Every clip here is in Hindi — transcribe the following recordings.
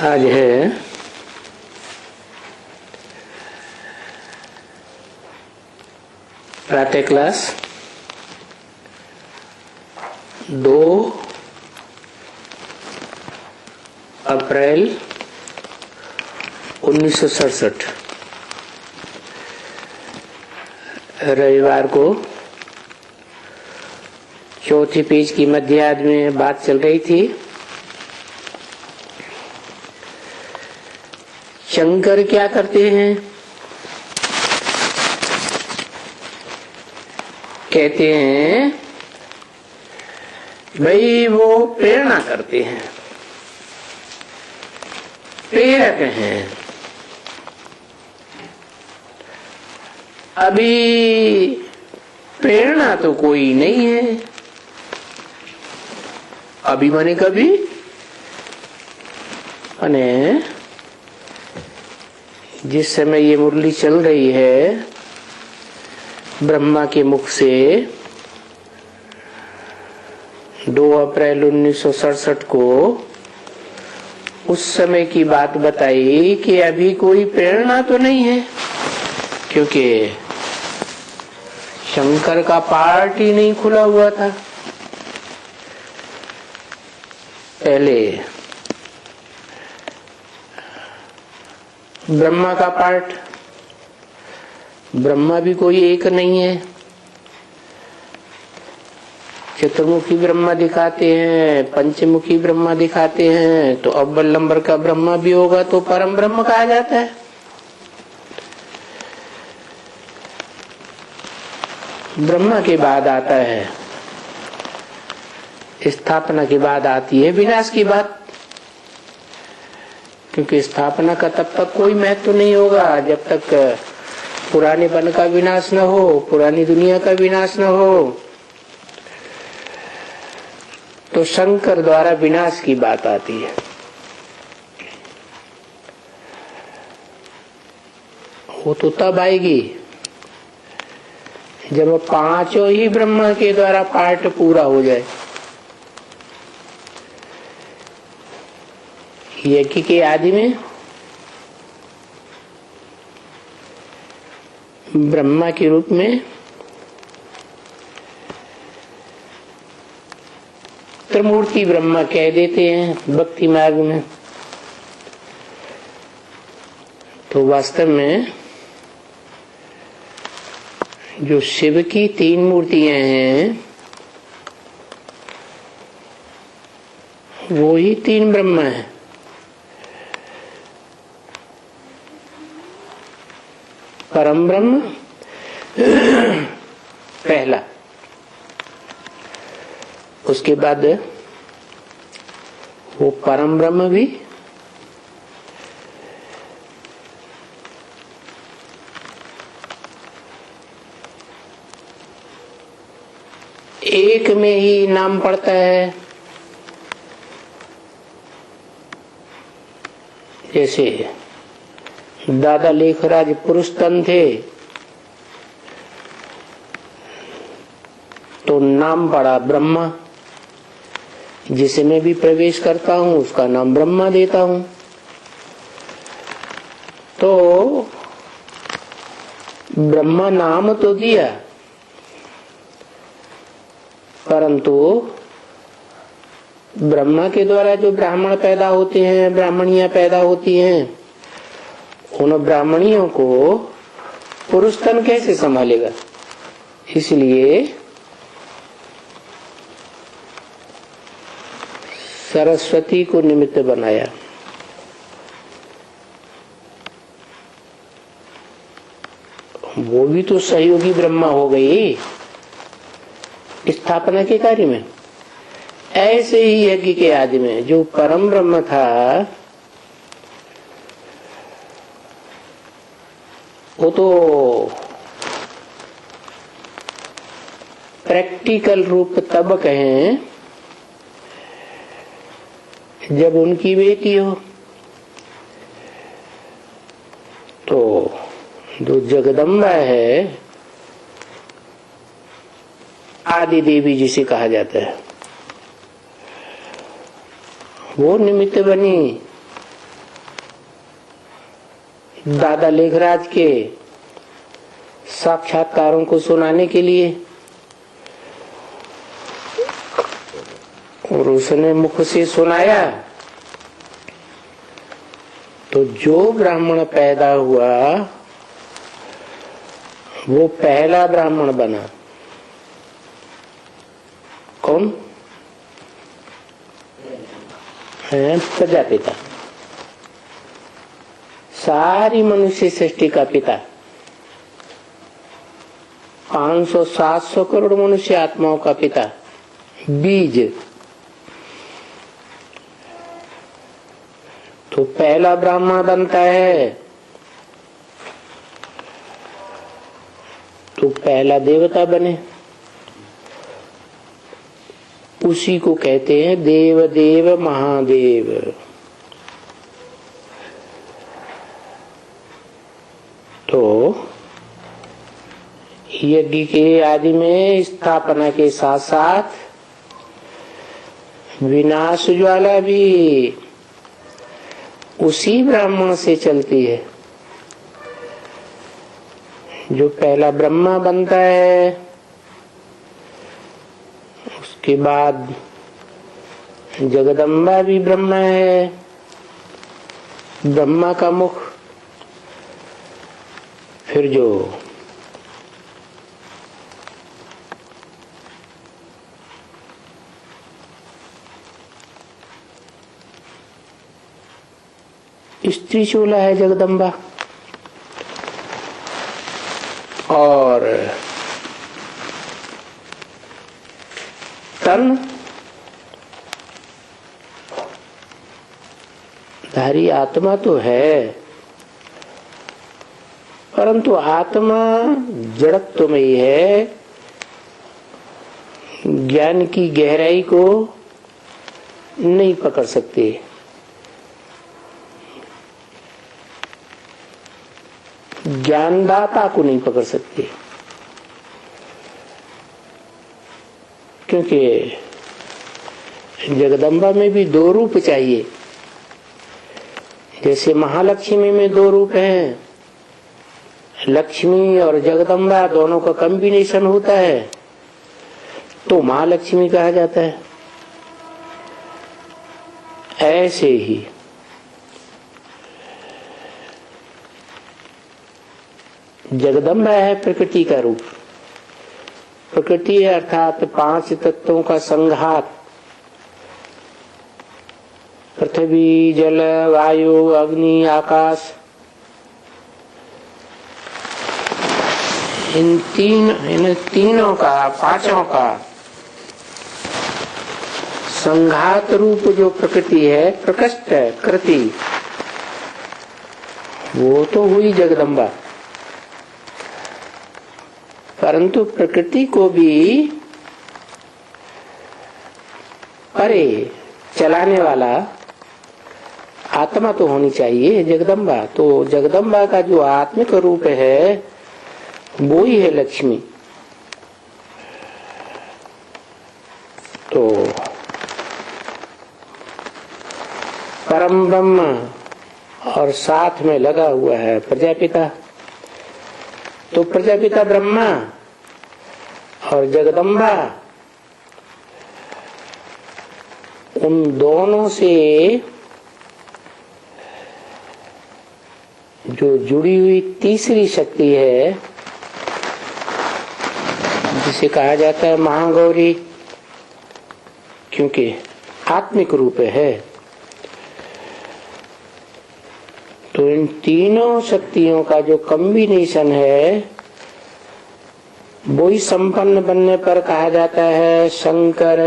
आज है प्रातः क्लास 2 अप्रैल 1967 रविवार को चौथी पेज की मध्याह्न में बात चल रही थी। शंकर क्या करते हैं? कहते हैं भाई वो प्रेरणा करते हैं, प्रेरक हैं। अभी प्रेरणा तो कोई नहीं है। अभी माने कभी माने जिस समय ये मुरली चल रही है ब्रह्मा के मुख से 2 अप्रैल 1967 को, उस समय की बात बताई कि अभी कोई प्रेरणा तो नहीं है, क्योंकि शंकर का पार्ट ही नहीं खुला हुआ था। पहले ब्रह्मा का पार्ट, ब्रह्मा भी कोई एक नहीं है। चतुर्मुखी ब्रह्मा दिखाते हैं, पंचमुखी ब्रह्मा दिखाते हैं, तो अव्वल नंबर का ब्रह्मा भी होगा तो परम ब्रह्म कहा जाता है। ब्रह्मा के बाद आता है स्थापना के बाद आती है विनाश की बात, क्योंकि स्थापना का तब तक कोई महत्व नहीं होगा जब तक पुरानेपन का विनाश न हो, पुरानी दुनिया का विनाश न हो। तो शंकर द्वारा विनाश की बात आती है। वो तो तब आएगी जब 5 ही ब्रह्मा के द्वारा पार्ट पूरा हो जाए। यज्ञ के आदि में ब्रह्मा के रूप में त्रिमूर्ति ब्रह्मा कह देते हैं भक्ति मार्ग में। तो वास्तव में जो शिव की 3 मूर्तियां हैं वो ही 3 ब्रह्मा है। परम ब्रह्म पहला, उसके बाद वो परम ब्रह्म भी, एक में ही नाम पड़ता है। जैसे दादा लेखराज पुरुष तन थे तो नाम पड़ा ब्रह्मा, जिसे मैं भी प्रवेश करता हूं उसका नाम ब्रह्मा देता हूं। तो ब्रह्मा नाम तो दिया, परंतु ब्रह्मा के द्वारा जो ब्राह्मण पैदा होते हैं, ब्राह्मणियां पैदा होती हैं, उन ब्राह्मणियों को पुरुष तन कैसे संभालेगा? इसलिए सरस्वती को निमित्त बनाया। वो भी तो सहयोगी ब्रह्मा हो गई स्थापना के कार्य में। ऐसे ही यज्ञ के आदि में जो परम ब्रह्म था वो तो प्रैक्टिकल रूप तब कहें जब उनकी बेटी हो। तो जो जगदम्बा है, आदि देवी जिसे कहा जाता है, वो निमित्त बनी दादा लेखराज के साक्षात्कारों को सुनाने के लिए, और उसने मुख से सुनाया तो जो ब्राह्मण पैदा हुआ वो पहला ब्राह्मण बना। कौन है? प्रजापिता, सारी मनुष्य सृष्टि का पिता। 500-700 करोड़ मनुष्य आत्माओं का पिता, बीज। तो पहला ब्राह्मण बनता है तो पहला देवता बने। उसी को कहते हैं देव देव महादेव। तो यज्ञ के आदि में स्थापना के साथ साथ विनाश ज्वाला भी उसी ब्राह्मण से चलती है। जो पहला ब्रह्मा बनता है, उसके बाद जगदम्बा भी ब्रह्मा है, ब्रह्मा का मुख। फिर जो स्त्री चूला है जगदम्बा, और तन धारी आत्मा तो है, परंतु आत्मा जड़त्व में ही है। ज्ञान की गहराई को नहीं पकड़ सकती, ज्ञानदाता को नहीं पकड़ सकती, क्योंकि जगदम्बा में भी दो रूप चाहिए। जैसे महालक्ष्मी में दो रूप हैं, लक्ष्मी और जगदम्बा दोनों का कॉम्बिनेशन होता है तो महालक्ष्मी कहा जाता है। ऐसे ही जगदम्बा है प्रकृति का रूप। प्रकृति अर्थात 5 तत्वों का संघात, पृथ्वी जल वायु अग्नि आकाश। इन तीनों का, 5 का संघात रूप जो प्रकृति है, प्रकृष्ट कृति, वो तो हुई जगदम्बा। परंतु प्रकृति को भी परे चलाने वाला आत्मा तो होनी चाहिए जगदम्बा। तो जगदम्बा का जो आत्मिक रूप है वो ही है लक्ष्मी। तो परम ब्रह्म और साथ में लगा हुआ है प्रजापिता। तो प्रजापिता ब्रह्मा और जगदम्बा, उन दोनों से जो जुड़ी हुई तीसरी शक्ति है, जिसे कहा जाता है महागौरी, क्योंकि आत्मिक रूप है। तो इन तीनों शक्तियों का जो कॉम्बिनेशन है वो ही संपन्न बनने पर कहा जाता है शंकर,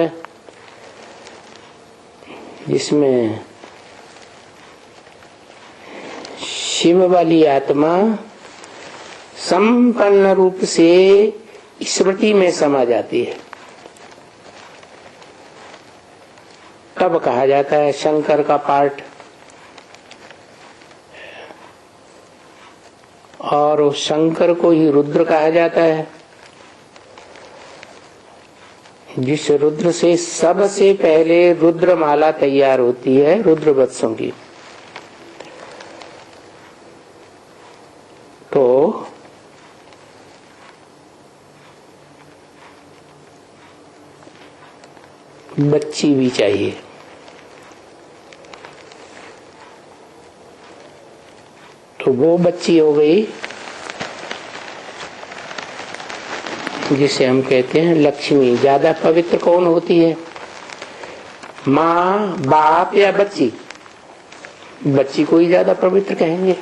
जिसमें शिव वाली आत्मा संपन्न रूप से स्मृति में समा जाती है। तब कहा जाता है शंकर का पार्ट। और उस शंकर को ही रुद्र कहा जाता है, जिस रुद्र से सबसे पहले रुद्रमाला तैयार होती है रुद्र वत्सों की। बच्ची भी चाहिए। तो वो बच्ची हो गई जिसे हम कहते हैं लक्ष्मी। ज्यादा पवित्र कौन होती है, माँ, बाप या बच्ची? बच्ची को ही ज्यादा पवित्र कहेंगे।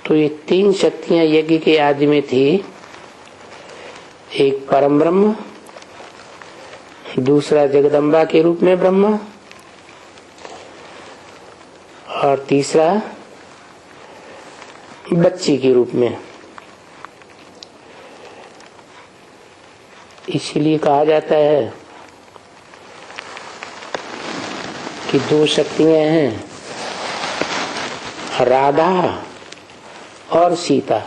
तो ये तीन शक्तियां यज्ञ के आदि में थी। एक परम ब्रह्म, दूसरा जगदम्बा के रूप में ब्रह्मा, और तीसरा बच्ची के रूप में। इसीलिए कहा जाता है कि दो शक्तियां हैं, राधा और सीता।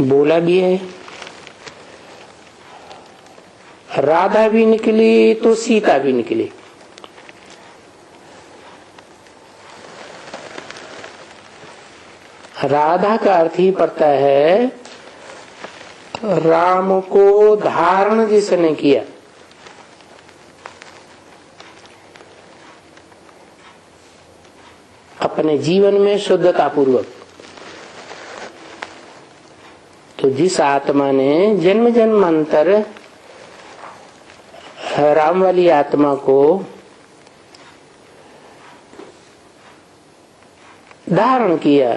बोला भी है, राधा भी निकली तो सीता भी निकली। राधा का अर्थ ही पड़ता है राम को धारण जिसने किया। अपने जीवन में शुद्धता पूर्वक। तो जिस आत्मा ने जन्म जन्मांतर राम वाली आत्मा को धारण किया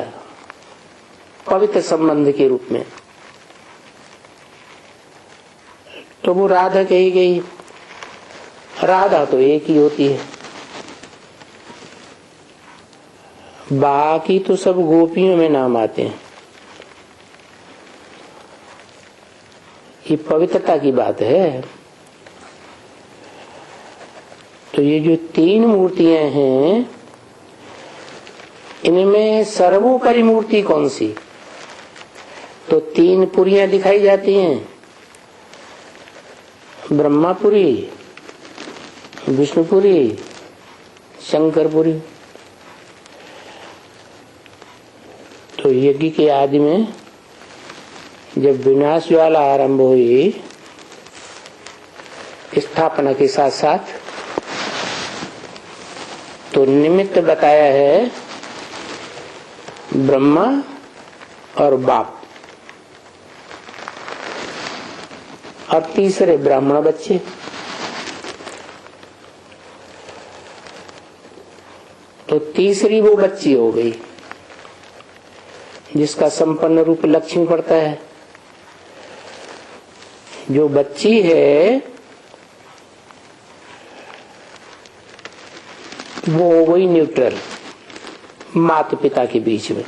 पवित्र संबंध के रूप में, तो वो राधा कही गई। राधा तो एक ही होती है, बाकी तो सब गोपियों में नाम आते हैं। ये पवित्रता की बात है। तो ये जो तीन मूर्तियां हैं, इनमें सर्वोपरि मूर्ति कौन सी? तो तीन पुरियां दिखाई जाती हैं, ब्रह्मापुरी, विष्णुपुरी, शंकरपुरी। तो यज्ञ के आदि में जब विनाश ज्वाला आरंभ हुई, स्थापना के साथ साथ, तो निमित्त बताया है ब्रह्मा और बाप, और तीसरे ब्राह्मण बच्चे। तो तीसरी वो बच्ची हो गई जिसका संपन्न रूप लक्ष्मी पड़ता है। जो बच्ची है वो हो गई न्यूट्रल, माता पिता के बीच में।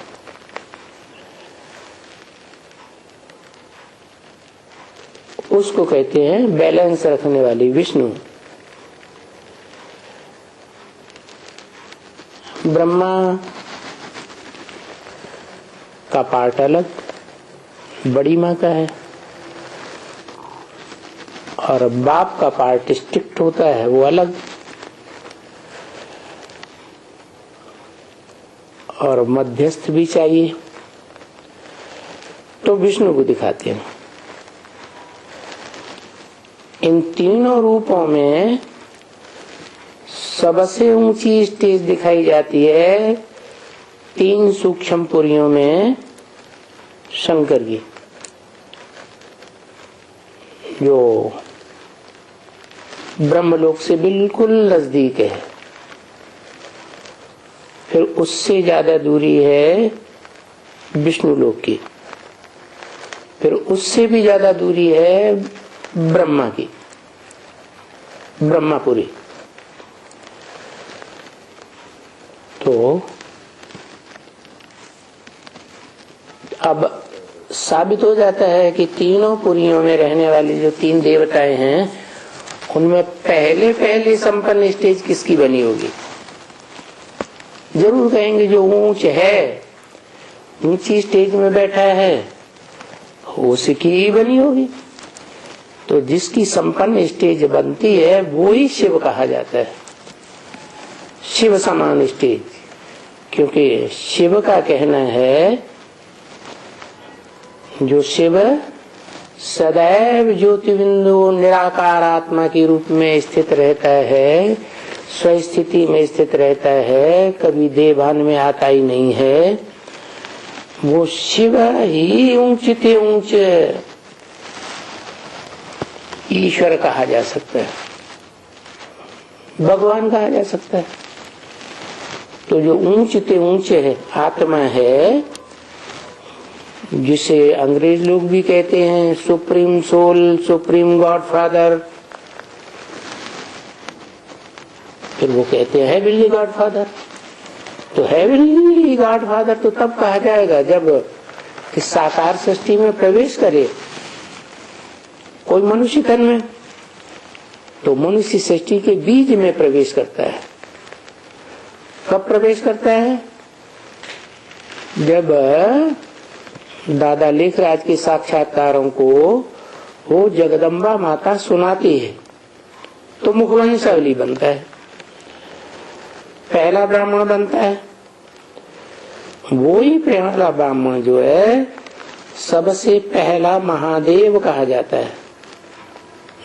उसको कहते हैं बैलेंस रखने वाली विष्णु। ब्रह्मा का पार्ट अलग, बड़ी माँ का है, और बाप का पार्ट स्ट्रिक्ट होता है, वो अलग। और मध्यस्थ भी चाहिए, तो विष्णु को दिखाते हैं। इन तीनों रूपों में सबसे ऊंची स्टेज दिखाई जाती है तीन सूक्ष्म पुरियों में शंकर की, जो ब्रह्मलोक से बिल्कुल नजदीक है। फिर उससे ज्यादा दूरी है विष्णु लोक की, फिर उससे भी ज्यादा दूरी है ब्रह्मा की, ब्रह्मापुरी। तो अब साबित हो जाता है कि तीनों पुरियों में रहने वाली जो तीन देवताएं हैं, उनमें पहले पहले संपन्न स्टेज किसकी बनी होगी? जरूर कहेंगे जो ऊंच है, ऊंची स्टेज में बैठा है, उसकी ही बनी होगी। तो जिसकी संपन्न स्टेज बनती है वो ही शिव कहा जाता है। शिव समान स्टेज, क्योंकि शिव का कहना है जो शिव सदैव ज्योति बिंदु निराकार आत्मा के रूप में स्थित रहता है, स्वस्थिति में स्थित रहता है, कभी देहभान में आता ही नहीं है, वो शिव ही ऊंचते ऊंच ईश्वर कहा जा सकता है, भगवान कहा जा सकता है। तो जो ऊंचते ऊंचे है आत्मा है, जिसे अंग्रेज लोग भी कहते हैं supreme soul, supreme God father, फिर वो कहते हैं हेवनली गॉड फादर। तो हेवनली गॉड फादर तो तब कहा जाएगा जब इस साकार सृष्टि में प्रवेश करे कोई मनुष्य तन में, तो मनुष्य सृष्टि के बीज में प्रवेश करता है। कब प्रवेश करता है? जब दादा लेखराज के साक्षात्कारों को वो जगदम्बा माता सुनाती है तो मुखवंशावली बनता है, पहला ब्राह्मण बनता है। वो ही पहला ब्राह्मण जो है सबसे पहला महादेव कहा जाता है।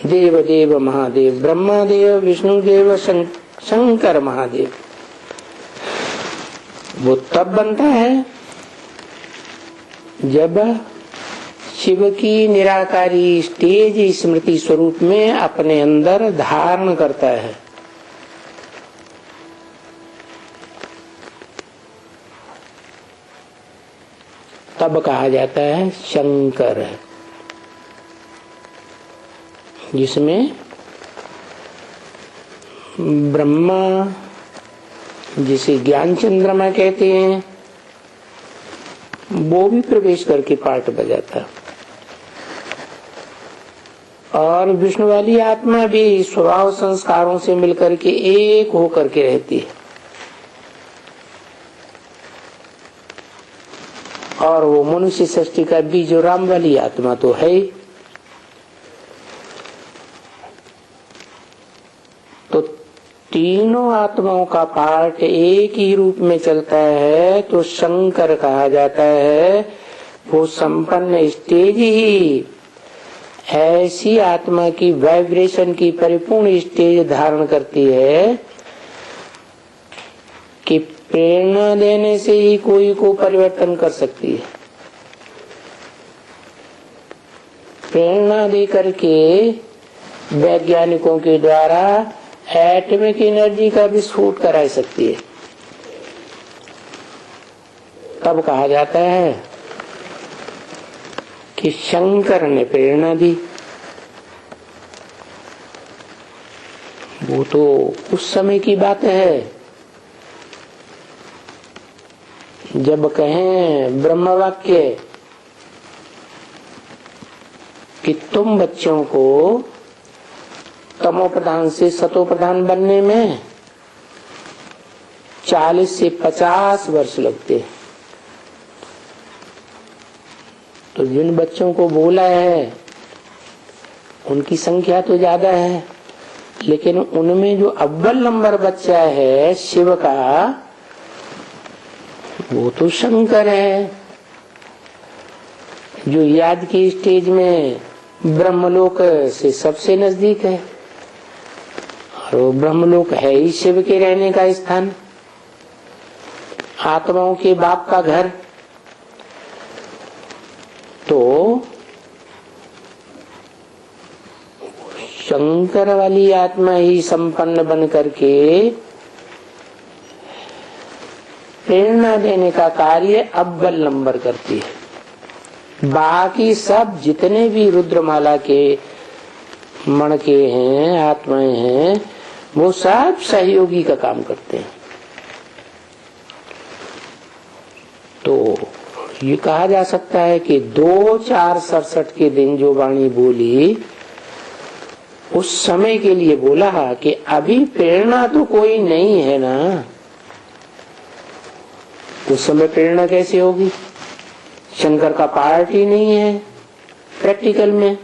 देव देव महादेव, ब्रह्मा देव, विष्णु देव, शंकर महादेव। वो तब बनता है जब शिव की निराकारी स्टेज स्मृति स्वरूप में अपने अंदर धारण करता है। तब कहा जाता है शंकर, जिसमें ब्रह्मा, जिसे ज्ञान चंद्रमा कहते हैं, वो भी प्रवेश करके पाठ बजाता, और विष्णु वाली आत्मा भी स्वभाव संस्कारों से मिलकर के एक होकर के रहती है। और वो मनुष्य सृष्टि का बीज जो राम वाली आत्मा तो है ही। तो तीनों आत्माओं का पाठ एक ही रूप में चलता है तो शंकर कहा जाता है। वो संपन्न स्टेज ही ऐसी आत्मा की वाइब्रेशन की परिपूर्ण स्टेज धारण करती है कि प्रेरणा देने से ही कोई को परिवर्तन कर सकती है। प्रेरणा दे करके वैज्ञानिकों के द्वारा एटॉमिक एनर्जी का विस्फोट करा सकती है। तब कहा जाता है कि शंकर ने प्रेरणा दी। वो तो उस समय की बात है जब कहें ब्रह्म वाक्य कि तुम बच्चों को तमो प्रधान से सतो प्रधान बनने में 40 से 50 वर्ष लगते। तो जिन बच्चों को बोला है उनकी संख्या तो ज्यादा है, लेकिन उनमें जो अव्वल नंबर बच्चा है शिव का, वो तो शंकर है, जो याद की स्टेज में ब्रह्मलोक से सबसे नजदीक है। और वो ब्रह्मलोक है ही शिव के रहने का स्थान, आत्माओं के बाप का घर। तो शंकर वाली आत्मा ही संपन्न बन करके प्रेरणा देने का कार्य अव्वल नंबर करती है। बाकी सब जितने भी रुद्रमाला के मणके हैं, आत्माएं हैं, वो सब सहयोगी का काम करते हैं। तो ये कहा जा सकता है कि 2/4/67 के दिन जो वाणी बोली उस समय के लिए बोला कि अभी प्रेरणा तो कोई नहीं है ना। उस समय प्रेरणा कैसे होगी? शंकर का पार्ट ही नहीं है, प्रैक्टिकल में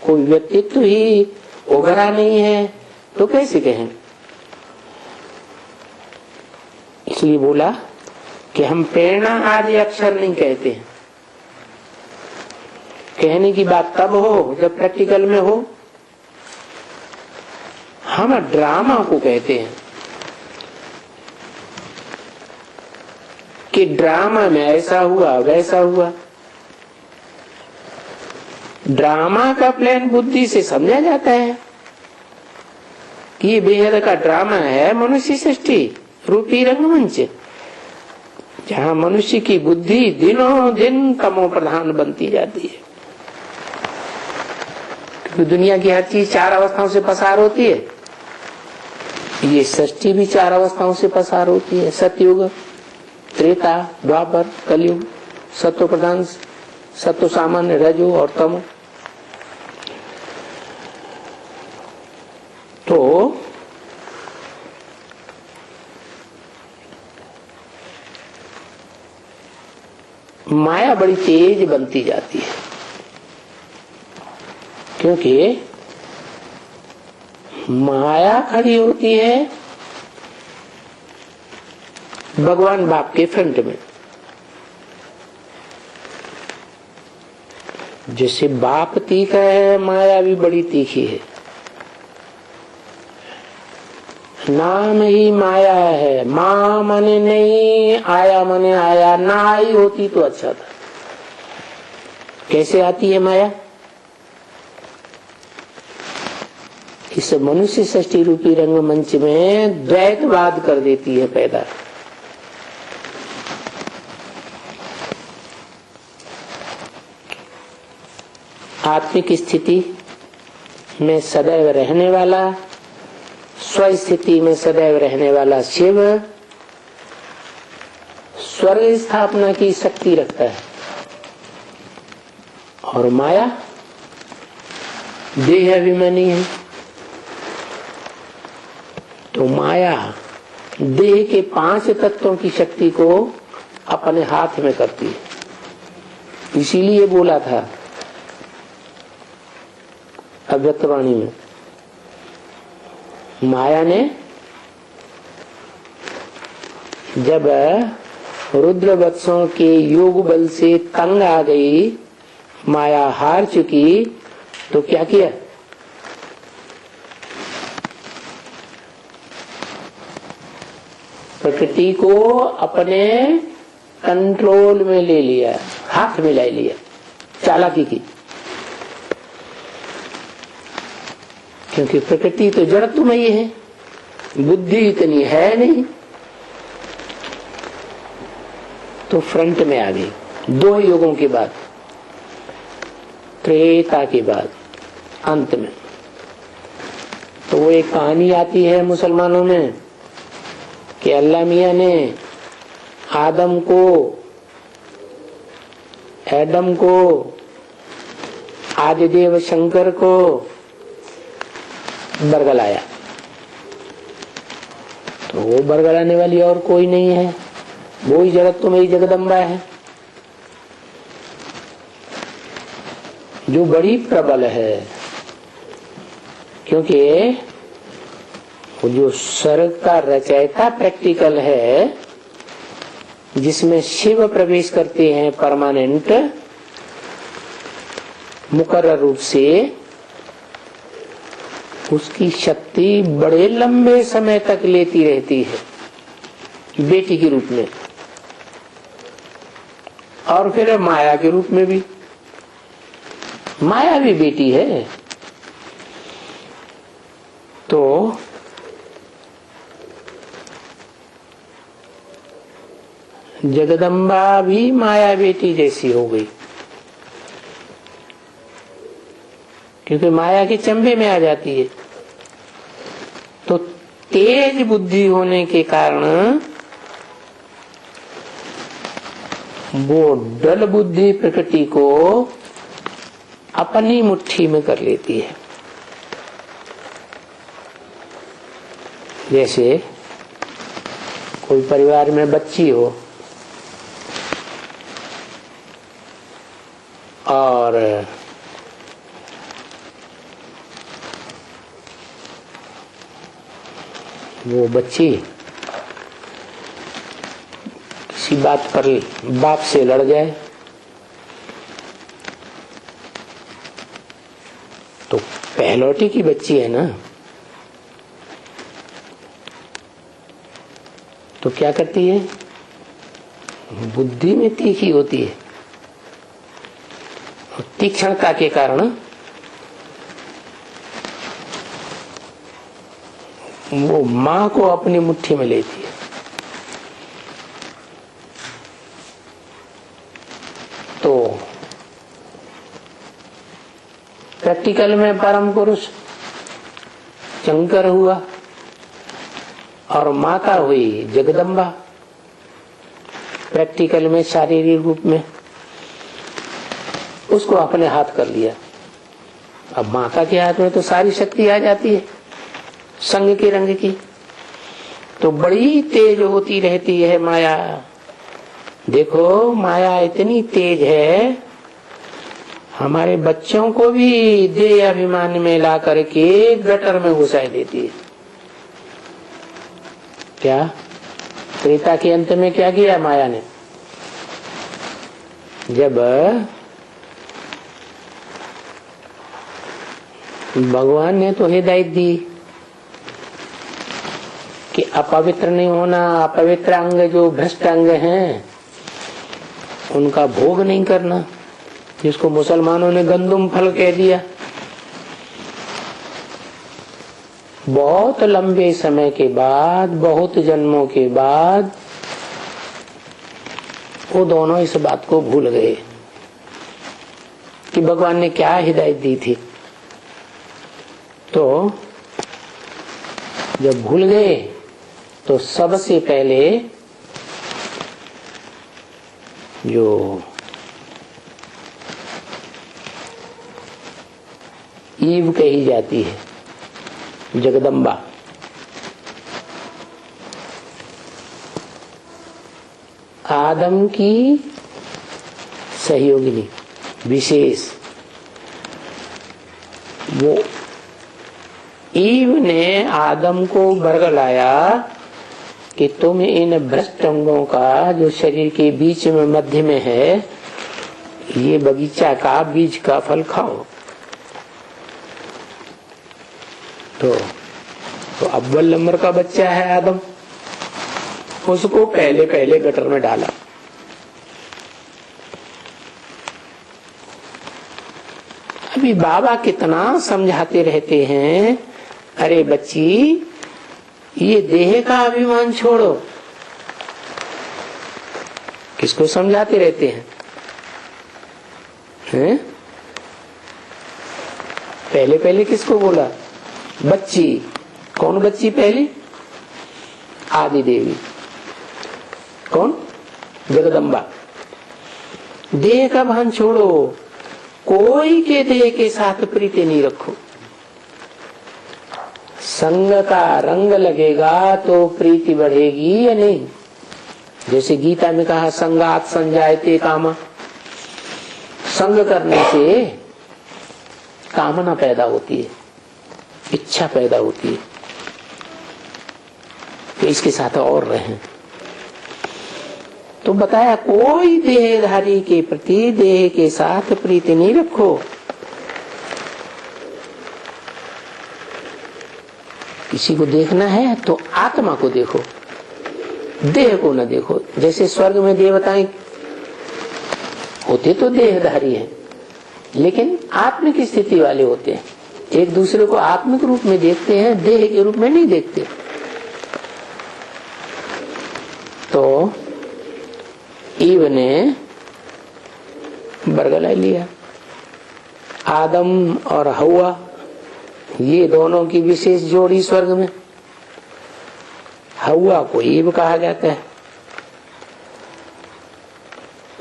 कोई व्यक्तित्व ही उभरा नहीं है, तो कैसे कहें? इसलिए बोला कि हम प्रेरणा आदि अक्षर नहीं कहते हैं। कहने की बात तब हो जब प्रैक्टिकल में हो। हम ड्रामा को कहते हैं कि ड्रामा में ऐसा हुआ वैसा हुआ। ड्रामा का प्लान बुद्धि से समझा जाता है कि ये बेहद का ड्रामा है मनुष्य सृष्टि रूपी रंगमंच, जहां मनुष्य की बुद्धि दिनों दिन तमो प्रधान बनती जाती है। क्योंकि दुनिया की हर चीज 4 अवस्थाओं से पसार होती है, ये सृष्टि भी 4 अवस्थाओं से पसार होती है। सतयुग, त्रेता, द्वापर, कलयुग, सत्व प्रधान, सत्व सामान्य, रजो और तमो। तो माया बड़ी तेज बनती जाती है, क्योंकि माया खड़ी होती है भगवान बाप के फ्रंट में। जैसे बाप तीखा है, माया भी बड़ी तीखी है। नाम ही माया है। माँ मने नहीं, आया मने आया। ना आई होती तो अच्छा था। कैसे आती है माया? इस मनुष्य सृष्टि रूपी रंगमंच में द्वैतवाद कर देती है पैदा। आत्मिक स्थिति में सदैव रहने वाला, स्व स्थिति में सदैव रहने वाला शिव स्वर्ग स्थापना की शक्ति रखता है, और माया देह अभिमानी है। तो माया देह के 5 तत्वों की शक्ति को अपने हाथ में करती है। इसीलिए बोला था अव्यक्तवाणी में, माया ने जब रुद्र वत्सों के योग बल से तंग आ गई, माया हार चुकी, तो क्या किया? प्रकृति को अपने कंट्रोल में ले लिया, हाथ में ले लिया, चालाकी की। क्योंकि प्रकृति तो जड़त्वमयी है, बुद्धि इतनी है नहीं, तो फ्रंट में आ गई। 2 युगों के बाद, त्रेता के बाद, अंत में। तो वो एक कहानी आती है मुसलमानों में कि अल्लाह मियां ने आदम को, एडम को, आदिदेव शंकर को बरगलाया। तो वो बरगलाने वाली और कोई नहीं है, वो ही जगत तो मेरी जगदम्बा है, जो बड़ी प्रबल है। क्योंकि वो जो स्वर्ग का रचयिता प्रैक्टिकल है, जिसमें शिव प्रवेश करते हैं परमानेंट मुकर्रर रूप से, उसकी शक्ति बड़े लंबे समय तक लेती रहती है बेटी के रूप में, और फिर माया के रूप में भी। माया भी बेटी है। तो जगदम्बा भी माया बेटी जैसी हो गई, क्योंकि माया के चंबे में आ जाती है। तो तेज बुद्धि होने के कारण वो डल बुद्धि प्रकृति को अपनी मुट्ठी में कर लेती है। जैसे कोई परिवार में बच्ची हो और वो बच्ची किसी बात पर बाप से लड़ जाए तो पहलौठी की बच्ची है ना, तो क्या करती है, बुद्धि में तीखी होती है, तीक्ष्णता के कारण वो मां को अपनी मुट्ठी में लेती है। तो प्रैक्टिकल में परम पुरुष शंकर हुआ और माता हुई जगदम्बा, प्रैक्टिकल में शारीरिक रूप में उसको अपने हाथ कर लिया। अब माता के हाथ में तो सारी शक्ति आ जाती है संग के रंग की, तो बड़ी तेज होती रहती है माया। देखो माया इतनी तेज है, हमारे बच्चों को भी देह अभिमान में ला करके गटर में घुसा देती है। क्या त्रेता के अंत में क्या किया माया ने, जब भगवान ने तो हिदायत दी कि अपवित्र नहीं होना, अपवित्र अंग जो भ्रष्ट अंग हैं उनका भोग नहीं करना, जिसको मुसलमानों ने गंदुम फल कह दिया। बहुत लंबे समय के बाद, बहुत जन्मों के बाद वो दोनों इस बात को भूल गए कि भगवान ने क्या हिदायत दी थी। तो जब भूल गए तो सबसे पहले जो ईव कही जाती है, जगदम्बा, आदम की सहयोगिनी विशेष, वो ईव ने आदम को बरगलाया कि तुम इन भ्रष्ट अंगों का जो शरीर के बीच में मध्य में है, ये बगीचा का बीज का फल खाओ। तो अव्वल नंबर का बच्चा है आदम, उसको पहले पहले गटर में डाला। अभी बाबा कितना समझाते रहते हैं, अरे बच्ची ये देह का अभिमान छोड़ो। किसको समझाते रहते हैं? पहले पहले किसको बोला? बच्ची। कौन बच्ची पहले? आदि देवी। कौन? जगदम्बा। देह का भान छोड़ो, कोई के देह के साथ प्रीति नहीं रखो। संग का रंग लगेगा तो प्रीति बढ़ेगी या नहीं? जैसे गीता में कहा संगात संजायते कामा, संग करने से कामना पैदा होती है, इच्छा पैदा होती है कि इसके साथ और रहें। तो बताया कोई देहधारी के प्रति देह के साथ प्रीति नहीं रखो। किसी को देखना है तो आत्मा को देखो, देह को न देखो। जैसे स्वर्ग में देवताएं होते तो देहधारी हैं, लेकिन आत्मिक स्थिति वाले होते हैं, एक दूसरे को आत्मिक रूप में देखते हैं, देह के रूप में नहीं देखते। तो ईव ने बरगला लिया। आदम और हव्वा, ये दोनों की विशेष जोड़ी स्वर्ग में। हव्वा को ईव कहा जाता है।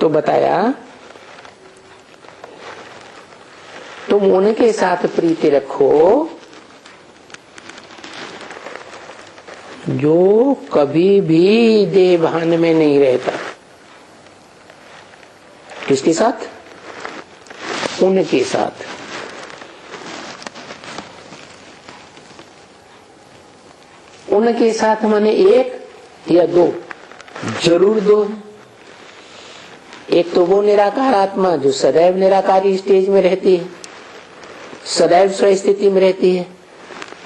तो बताया तुम उनके साथ प्रीति रखो जो कभी भी देह भान में नहीं रहता। किसके साथ? उनके साथ। उनके साथ माने एक या दो, जरूर दो। एक तो वो निराकार आत्मा जो सदैव निराकारी स्टेज में रहती है, सदैव स्वस्थिति में रहती है,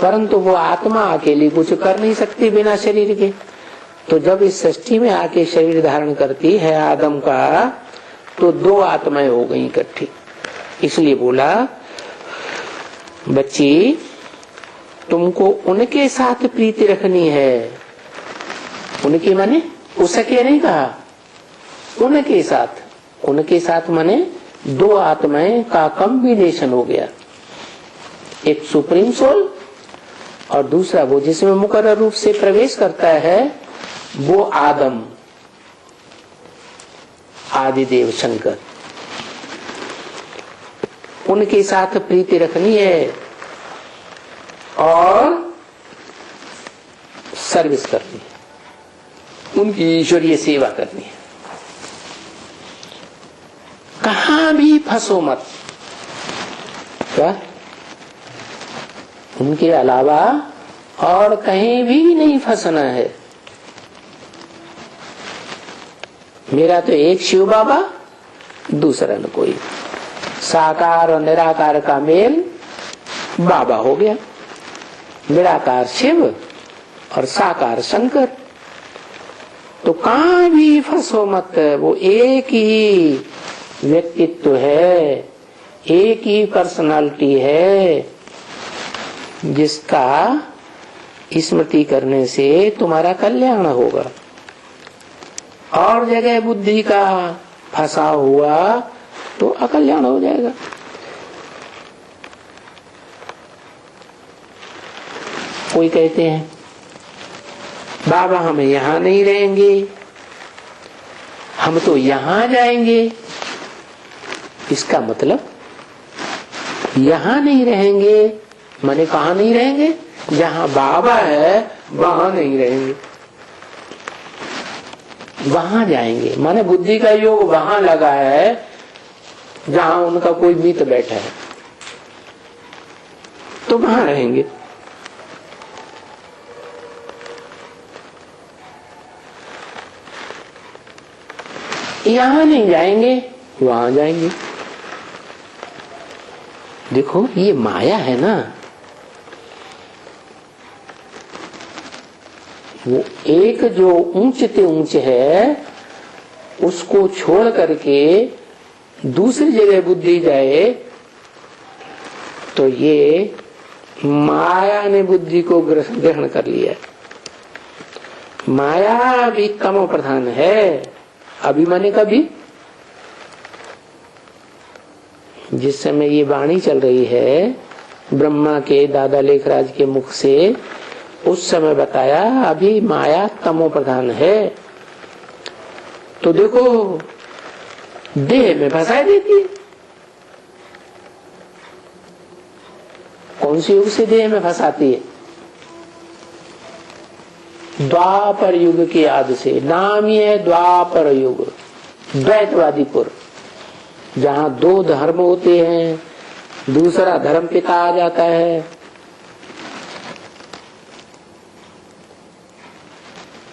परंतु वो आत्मा अकेली कुछ कर नहीं सकती बिना शरीर के। तो जब इस सृष्टि में आके शरीर धारण करती है आदम का, तो दो आत्माएं हो गई इकट्ठी। इसलिए बोला बच्ची तुमको उनके साथ प्रीति रखनी है। उनके माने उसके नहीं कहा, उनके साथ। उनके साथ माने दो आत्माएं का कॉम्बिनेशन हो गया, एक सुप्रीम सोल और दूसरा वो जिसमें मुकर्रर रूप से प्रवेश करता है वो आदम, आदिदेव शंकर। उनके साथ प्रीति रखनी है और सर्विस करनी है, उनकी ईश्वरीय सेवा करनी है। कहां भी फंसो मत। क्या? उनके अलावा और कहीं भी नहीं फंसना है। मेरा तो एक शिव बाबा, दूसरा न कोई। साकार और निराकार का मेल बाबा हो गया, निराकार शिव और साकार शंकर। तो कहां भी फंसो मत, वो एक ही व्यक्तित्व है, एक ही पर्सनालिटी है, जिसका स्मृति करने से तुम्हारा कल्याण होगा। और जगह बुद्धि का फंसा हुआ तो अकल्याण हो जाएगा। कोई कहते हैं बाबा हम यहां नहीं रहेंगे, हम तो यहां जाएंगे। इसका मतलब यहां नहीं रहेंगे माने कहां नहीं रहेंगे? जहां बाबा है वहां नहीं रहेंगे, वहां जाएंगे। माने बुद्धि का योग वहां लगा है जहां उनका कोई मित्र बैठा है, तो वहां रहेंगे। यहां नहीं जाएंगे, वहां जाएंगे। देखो ये माया है ना, वो एक जो ऊंचे से ऊंचे है उसको छोड़ करके दूसरी जगह बुद्धि जाए, तो ये माया ने बुद्धि को ग्रहण कर लिया। माया भी तमो प्रधान है। अभिमानी का भी जिस समय ये वाणी चल रही है ब्रह्मा के दादा लेखराज के मुख से, उस समय बताया अभी माया तमो प्रधान है। तो देखो देह में फंसा देती है। कौन सी युग से देह में फंसाती है? द्वापर युग के आदि से। नाम ही है द्वापर युग, द्वैतवादीपुर, जहां दो धर्म होते हैं, दूसरा धर्म पिता आ जाता है।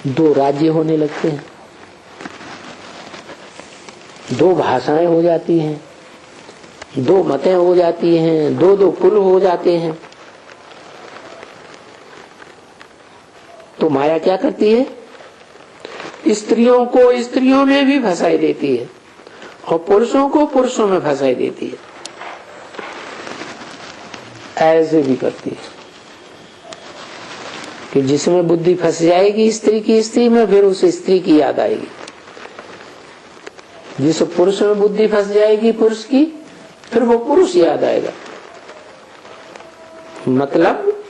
दो राज्य होने लगते हैं, दो भाषाएं हो जाती हैं, दो मतें हो जाती हैं, दो दो कुल हो जाते हैं। तो माया क्या करती है? स्त्रियों को स्त्रियों में भी फंसाई देती है और पुरुषों को पुरुषों में फंसाई देती है। ऐसे भी करती है कि जिसमें बुद्धि फंस जाएगी स्त्री की स्त्री में, फिर उस स्त्री की याद आएगी। जिस पुरुष में बुद्धि फंस जाएगी पुरुष की, फिर वो पुरुष याद आएगा। मतलब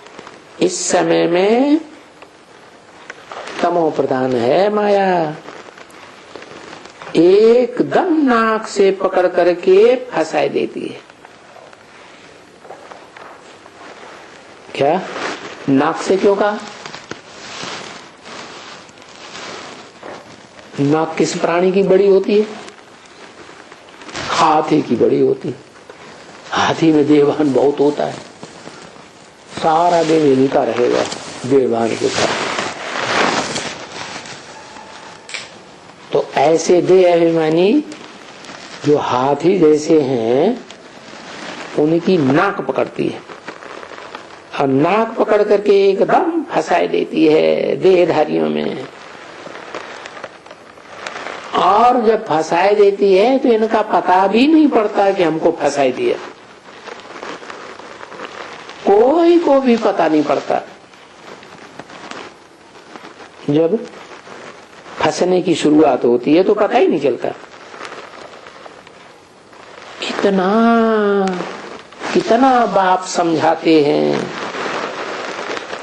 इस समय में तमो प्रधान है माया। एकदम नाक से पकड़ करके फंसाई देती है। क्या? नाक से क्यों कहा? नाक किस प्राणी की बड़ी होती है? हाथी की बड़ी होती है। हाथी में देवान बहुत होता है, सारा दिन हिलता रहेगा देवान के साथ। तो ऐसे देह अभिमानी जो हाथी जैसे हैं उनकी नाक पकड़ती है और नाक पकड़ करके एकदम फंसाई देती है देहधारियों में। और जब फंसाई देती है तो इनका पता भी नहीं पड़ता कि हमको फंसाई दिया, कोई को भी पता नहीं पड़ता। जब फंसने की शुरुआत होती है तो पता ही नहीं चलता। कितना बाप समझाते हैं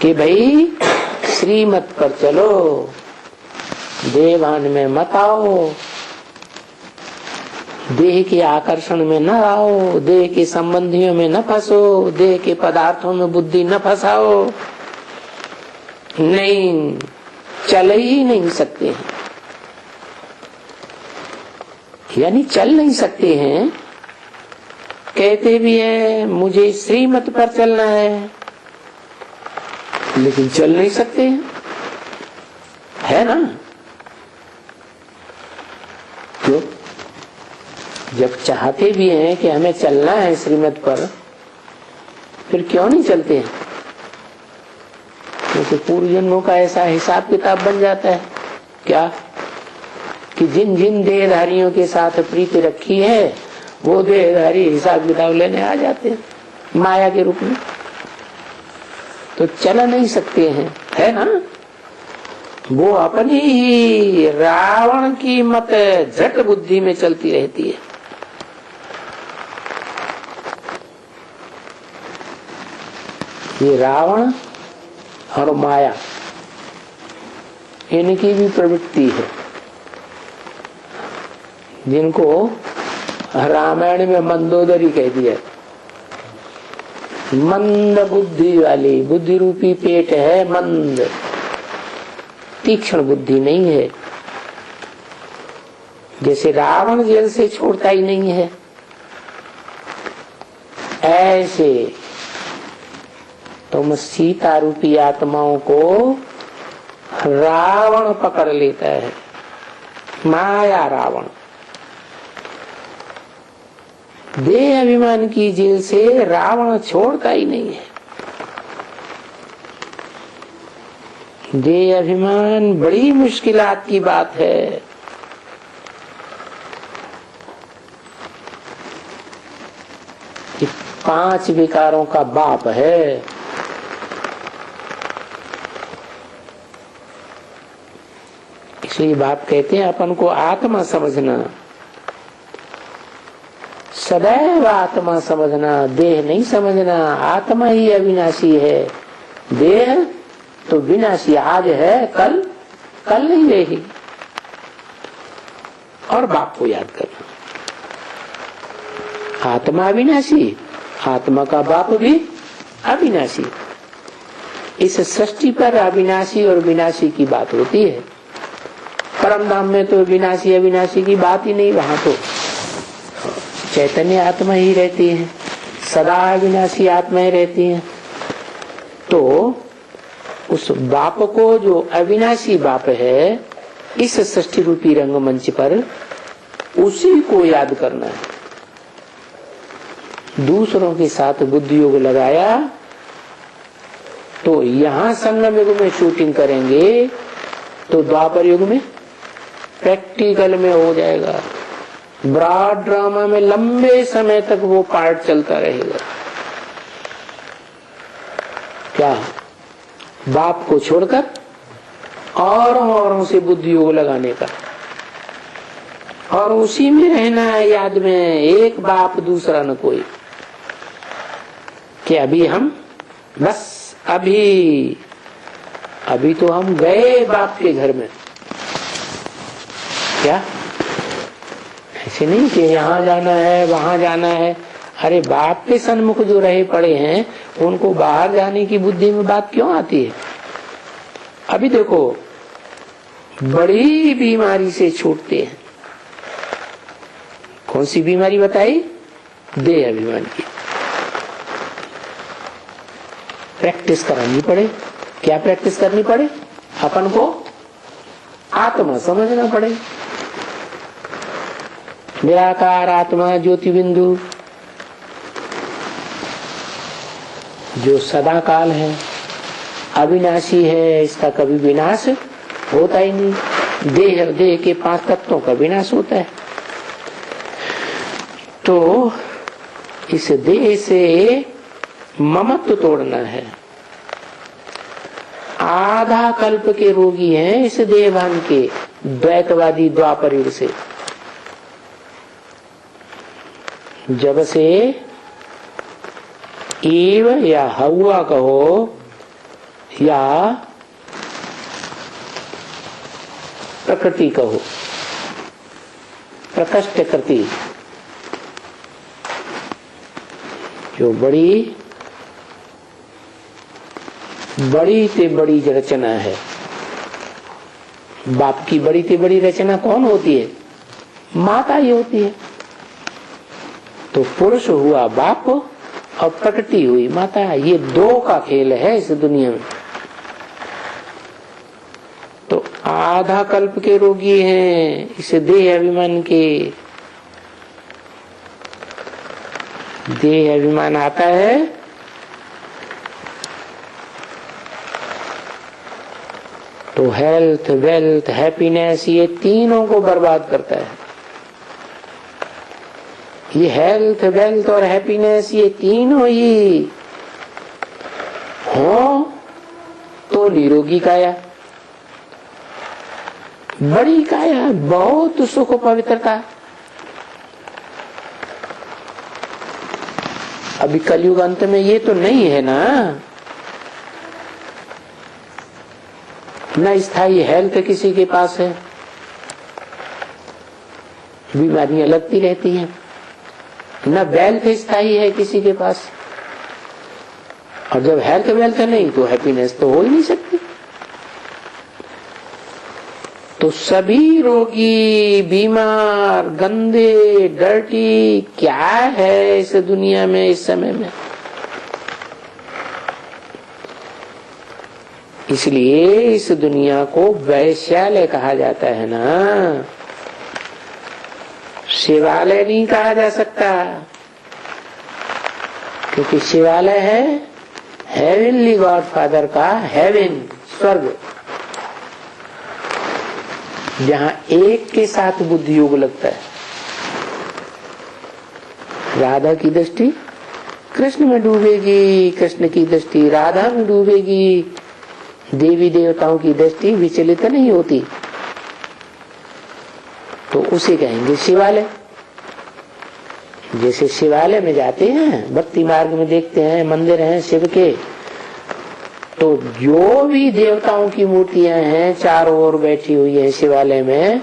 कि भाई श्रीमत पर चलो, देवान में मत आओ, देह के आकर्षण में न आओ, देह के संबंधियों में न फंसो, देह के पदार्थों में बुद्धि न फंसाओ। नहीं, चल ही नहीं सकते हैं, यानी चल नहीं सकते हैं। कहते भी है मुझे श्रीमत पर चलना है, लेकिन चल नहीं सकते हैं, है ना? क्यों? जब चाहते भी हैं कि हमें चलना है श्रीमत पर, फिर क्यों नहीं चलते हैं? क्योंकि पूर्व जन्मों का ऐसा हिसाब किताब बन जाता है क्या कि जिन जिन देहधारियों के साथ प्रीति रखी है वो देहधारी हिसाब किताब लेने आ जाते हैं माया के रूप में, तो चल नहीं सकते हैं, है ना? वो अपनी ही रावण की मत झट बुद्धि में चलती रहती है। ये रावण और माया, इनकी भी प्रवृत्ति है, जिनको रामायण में मंदोदरी कह दिया। मंद बुद्धि वाली, बुद्धि रूपी पेट है मंद, तीक्ष्ण बुद्धि नहीं है। जैसे रावण जेल से छोड़ता ही नहीं है, ऐसे तुम सीता रूपी आत्माओं को रावण पकड़ लेता है, माया रावण। देह अभिमान की जेल से रावण छोड़ता ही नहीं है। देह अभिमान बड़ी मुश्किलात की बात है। ये 5 विकारों का बाप है। इसलिए बाप कहते हैं अपन को आत्मा समझना, सदैव आत्मा समझना, देह नहीं समझना। आत्मा ही अविनाशी है, देह तो विनाशी आज है, कल नहीं रहेगी। और बाप को याद करना, आत्मा अविनाशी, आत्मा का बाप भी अविनाशी। इस सृष्टि पर अविनाशी और विनाशी की बात होती है। परम धाम में तो विनाशी अविनाशी की बात ही नहीं, वहां तो चैतन्य आत्मा ही रहती है, सदा अविनाशी आत्माएं रहती हैं। तो उस बाप को जो अविनाशी बाप है, इस सृष्टि रूपी रंगमंच पर उसी को याद करना है। दूसरों के साथ बुद्धि योग लगाया तो यहां संगम युग में शूटिंग करेंगे तो द्वापर युग में प्रैक्टिकल में हो जाएगा। ब्रॉड ड्रामा में लंबे समय तक वो पार्ट चलता रहेगा। क्या? बाप को छोड़कर औरों से बुद्धि योग लगाने का, और उसी में रहना है याद में, एक बाप दूसरा न कोई। कि अभी हम बस अभी तो हम गए बाप के घर में। क्या? ऐसे नहीं कि यहाँ जाना है वहां जाना है। अरे बाप के सन्मुख जो रहे पड़े हैं उनको बाहर जाने की बुद्धि में बात क्यों आती है? अभी देखो, बड़ी बीमारी से छूटते हैं। कौन सी बीमारी बताई? देह अभिमान की। प्रैक्टिस करानी पड़े। क्या प्रैक्टिस करनी पड़े? अपन को आत्मा समझना पड़े। निराकार आत्मा ज्योति बिंदु जो सदा काल है, अविनाशी है, इसका कभी विनाश होता ही नहीं। देह और देह के 5 तत्वों का विनाश होता है। तो इस देह से ममत्व तोड़ना है। आधा कल्प के रोगी हैं इस देहभान के, द्वैतवादी द्वापर युग से। जब से ईव या हवा कहो या प्रकृति कहो, प्रकृष्ट कृति, जो बड़ी से बड़ी रचना है। बाप की बड़ी से बड़ी रचना कौन होती है? माता ही होती है। तो पुरुष हुआ बाप और प्रकृति हुई माता। ये 2 का खेल है इस दुनिया में। तो आधा कल्प के रोगी हैं इस देह अभिमान के। देह अभिमान आता है तो हेल्थ, वेल्थ, हैप्पीनेस, ये तीनों को बर्बाद करता है। ये हेल्थ, वेल्थ और हैप्पीनेस ये तीनों ही हो तो निरोगी काया, बड़ी काया, बहुत सुख पवित्रता। अभी कलयुग अंत में ये तो नहीं है ना स्थायी हेल्थ किसी के पास है, बीमारियां लगती रहती हैं। न वेल्थ स्थायी है किसी के पास, और जब हेल्थ वेल्थ नहीं तो हैप्पीनेस तो हो ही नहीं सकती। तो सभी रोगी, बीमार, गंदे, डर्टी क्या है इस दुनिया में इस समय में। इसलिए इस दुनिया को वैश्यालय कहा जाता है ना, शिवालय नहीं कहा जा सकता, क्योंकि शिवालय है हेवनली गॉडफादर का हेवन, स्वर्ग, जहां एक के साथ बुद्धि योग लगता है। राधा की दृष्टि कृष्ण में डूबेगी, कृष्ण की दृष्टि राधा में डूबेगी, देवी देवताओं की दृष्टि विचलित नहीं होती। तो उसे कहेंगे शिवालय। जैसे शिवालय में जाते हैं, भक्ति मार्ग में देखते हैं मंदिर हैं शिव के, तो जो भी देवताओं की मूर्तियां हैं चारों ओर बैठी हुई हैं शिवालय में,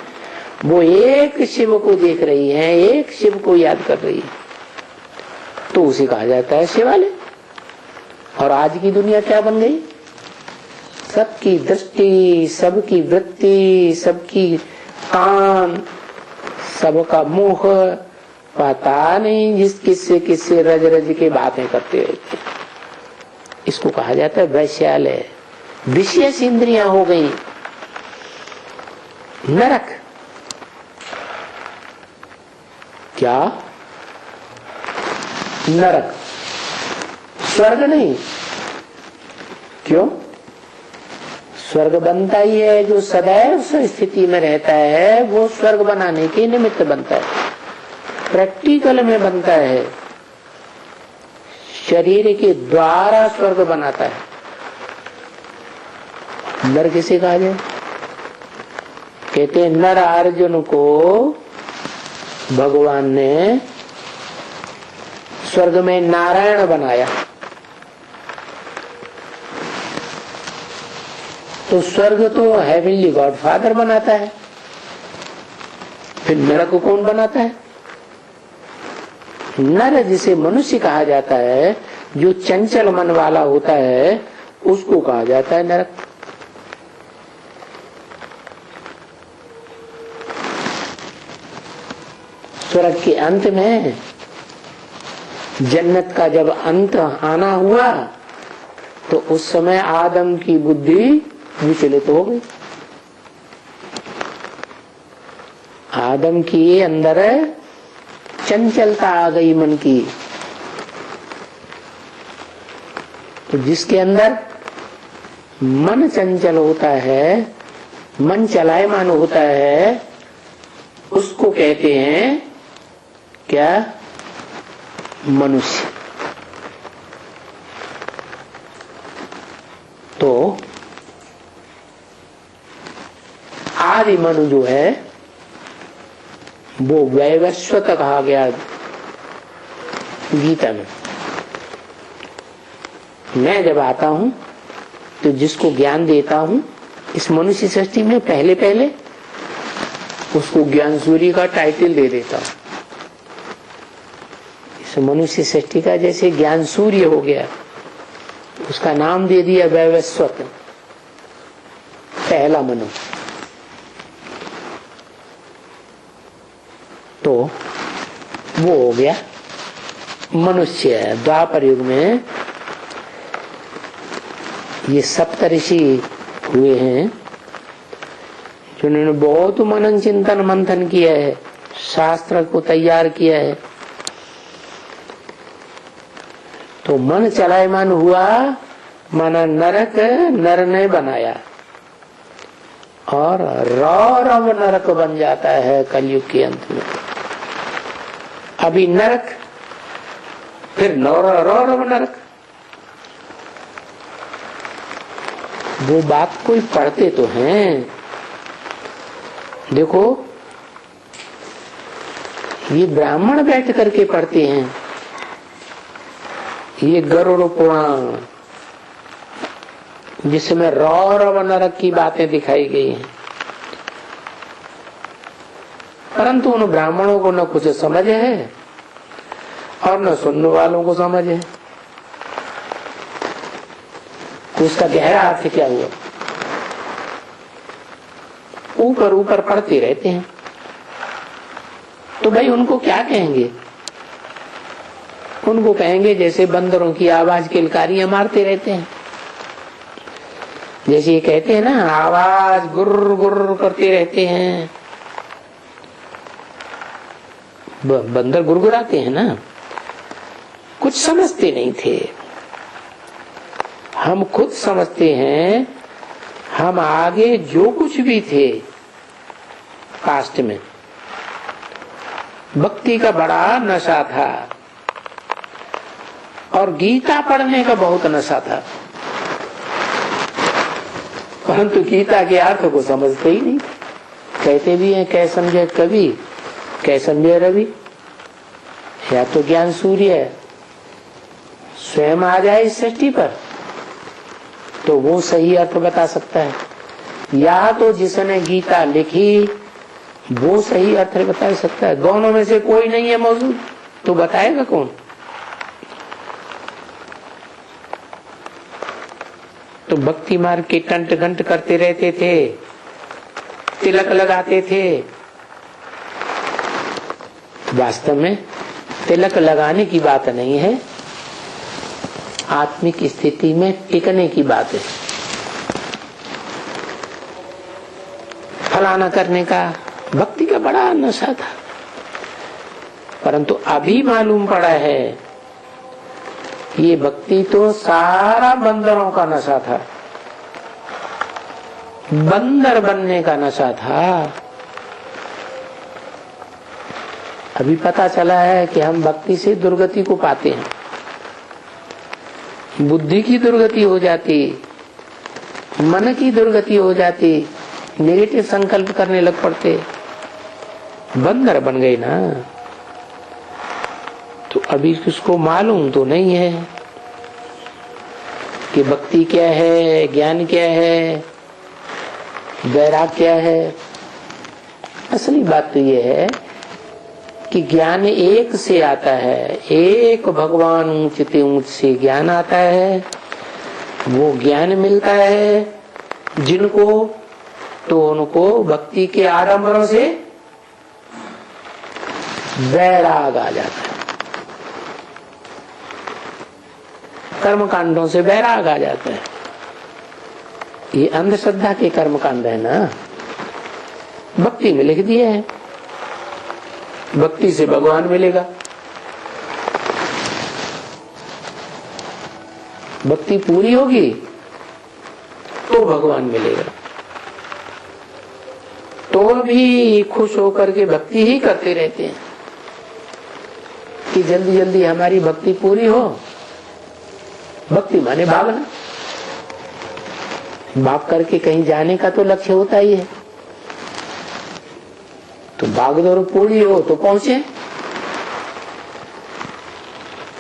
वो एक शिव को देख रही हैं, एक शिव को याद कर रही है, तो उसे कहा जाता है शिवालय। और आज की दुनिया क्या बन गई? सबकी दृष्टि, सबकी वृत्ति, सबकी कान, सबका मुख, पता नहीं जिस किससे रज रज के बातें करते रहते। इसको कहा जाता है वैश्यालय। विशेष इंद्रियां हो गई नरक। क्या? नरक, स्वर्ग नहीं। क्यों? स्वर्ग बनता ही है जो सदैव स्थिति में रहता है, वो स्वर्ग बनाने के निमित्त बनता है, प्रैक्टिकल में बनता है, शरीर के द्वारा स्वर्ग बनाता है। नर किसे कहा जाए? कहते हैं नर अर्जुन को भगवान ने स्वर्ग में नारायण बनाया। तो स्वर्ग तो हेवनली गॉडफादर बनाता है, फिर नरक को कौन बनाता है? नर जिसे मनुष्य कहा जाता है, जो चंचल मन वाला होता है, उसको कहा जाता है नरक। स्वर्ग के अंत में जन्नत का जब अंत आना हुआ, तो उस समय आदम की बुद्धि विचलित हो गई। आदम के अंदर चंचलता आ गई मन की, तो जिसके अंदर मन चंचल होता है, मन चलायमान होता है, उसको कहते हैं क्या? मनुष्य। तो आदि मनु जो है वो वैवस्वत कहा गया गीता में। मैं जब आता हूं तो जिसको ज्ञान देता हूं इस मनुष्य सृष्टि में, पहले पहले उसको ज्ञान सूर्य का टाइटल दे देता हूं। इस मनुष्य सृष्टि का जैसे ज्ञान सूर्य हो गया, उसका नाम दे दिया वैवस्वत, पहला मनु। तो वो हो गया मनुष्य। द्वापर युग में ये सप्तऋषि हुए हैं जिन्होंने बहुत मनन चिंतन मंथन किया है, शास्त्र को तैयार किया है। तो मन चलायमान हुआ, माना नरक नर ने बनाया, और रौरव नरक बन जाता है कलयुग के अंत में। अभी नरक, फिर रौरव नरक। वो बात कोई पढ़ते तो हैं। देखो ये ब्राह्मण बैठ करके पढ़ते हैं ये गरुड़ पुराण, जिसमें रौरव नरक की बातें दिखाई गई हैं, परंतु उन ब्राह्मणों को न कुछ समझ है और न सुनने वालों को समझ है। उसका गहरा अर्थ क्या हुआ? ऊपर ऊपर पढ़ते रहते हैं। तो भाई उनको क्या कहेंगे? उनको कहेंगे जैसे बंदरों की आवाज किलकारियां मारते रहते हैं। जैसे ये कहते हैं ना, आवाज गुर्र गुर्र करते रहते हैं, बंदर गुरगुराते हैं ना। कुछ समझते नहीं थे। हम खुद समझते हैं। हम आगे जो कुछ भी थे कास्ट में, भक्ति का बड़ा नशा था और गीता पढ़ने का बहुत नशा था, परंतु गीता के अर्थ को समझते ही नहीं। कहते भी हैं कै समझे कवि, कै समझे रवि। या तो ज्ञान सूर्य स्वयं आ जाए इस सृष्टि पर तो वो सही अर्थ बता सकता है, या तो जिसने गीता लिखी वो सही अर्थ बता सकता है। दोनों में से कोई नहीं है मौजूद, तो बताएगा कौन? तो भक्ति मार्ग के कंठ घंट करते रहते थे, तिलक लगाते थे। वास्तव में तिलक लगाने की बात नहीं है, आत्मिक स्थिति में टिकने की बात है। फलाना करने का भक्ति का बड़ा नशा था, परंतु अभी मालूम पड़ा है ये भक्ति तो सारा बंदरों का नशा था, बंदर बनने का नशा था। अभी पता चला है कि हम भक्ति से दुर्गति को पाते हैं, बुद्धि की दुर्गति हो जाती, मन की दुर्गति हो जाती, नेगेटिव संकल्प करने लग पड़ते, बंदर बन गए ना। तो अभी किसको मालूम तो नहीं है कि भक्ति क्या है, ज्ञान क्या है, वैराग क्या है। असली बात तो ये है कि ज्ञान एक से आता है, एक भगवान ऊंच ते ऊंच से ज्ञान आता है। वो ज्ञान मिलता है जिनको, तो उनको भक्ति के आडंबरों से वैराग आ जाता है, कर्म कांडों से वैराग आ जाता है। ये अंधश्रद्धा के कर्म कांड है ना, भक्ति में लिख दिए है। भक्ति से भगवान मिलेगा। भक्ति पूरी होगी तो भगवान मिलेगा। तो भी खुश होकर के भक्ति ही करते रहते हैं कि जल्दी जल्दी हमारी भक्ति पूरी हो। भक्ति माने भागना, भाग करके कहीं जाने का तो लक्ष्य होता ही है। तो भागदौड़ पूरी हो तो पहुंचे।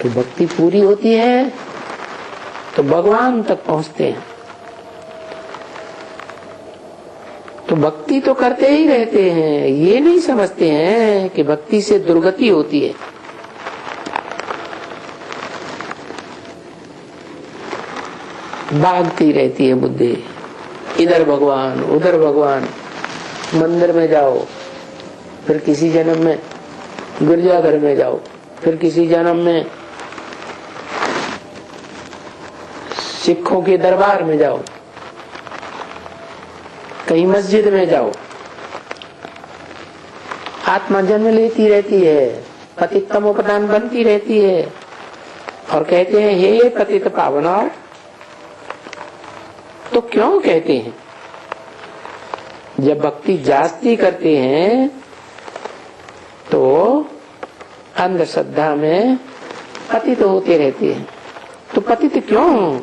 तो भक्ति पूरी होती है तो भगवान तक पहुंचते हैं। तो भक्ति तो करते ही रहते हैं, ये नहीं समझते हैं कि भक्ति से दुर्गति होती है। भागती रहती है बुद्धि, इधर भगवान उधर भगवान। मंदिर में जाओ, फिर किसी जन्म में गिरजाघर में जाओ, फिर किसी जन्म में सिखों के दरबार में जाओ, कहीं मस्जिद में जाओ। आत्मा जन्म लेती रहती है, पतितमोपदान बनती रहती है और कहते हैं हे पतित पावना। तो क्यों कहते हैं? जब भक्ति जास्ती करते हैं तो अंधश्रद्धा में पतित होते रहते हैं। तो पतित क्यों?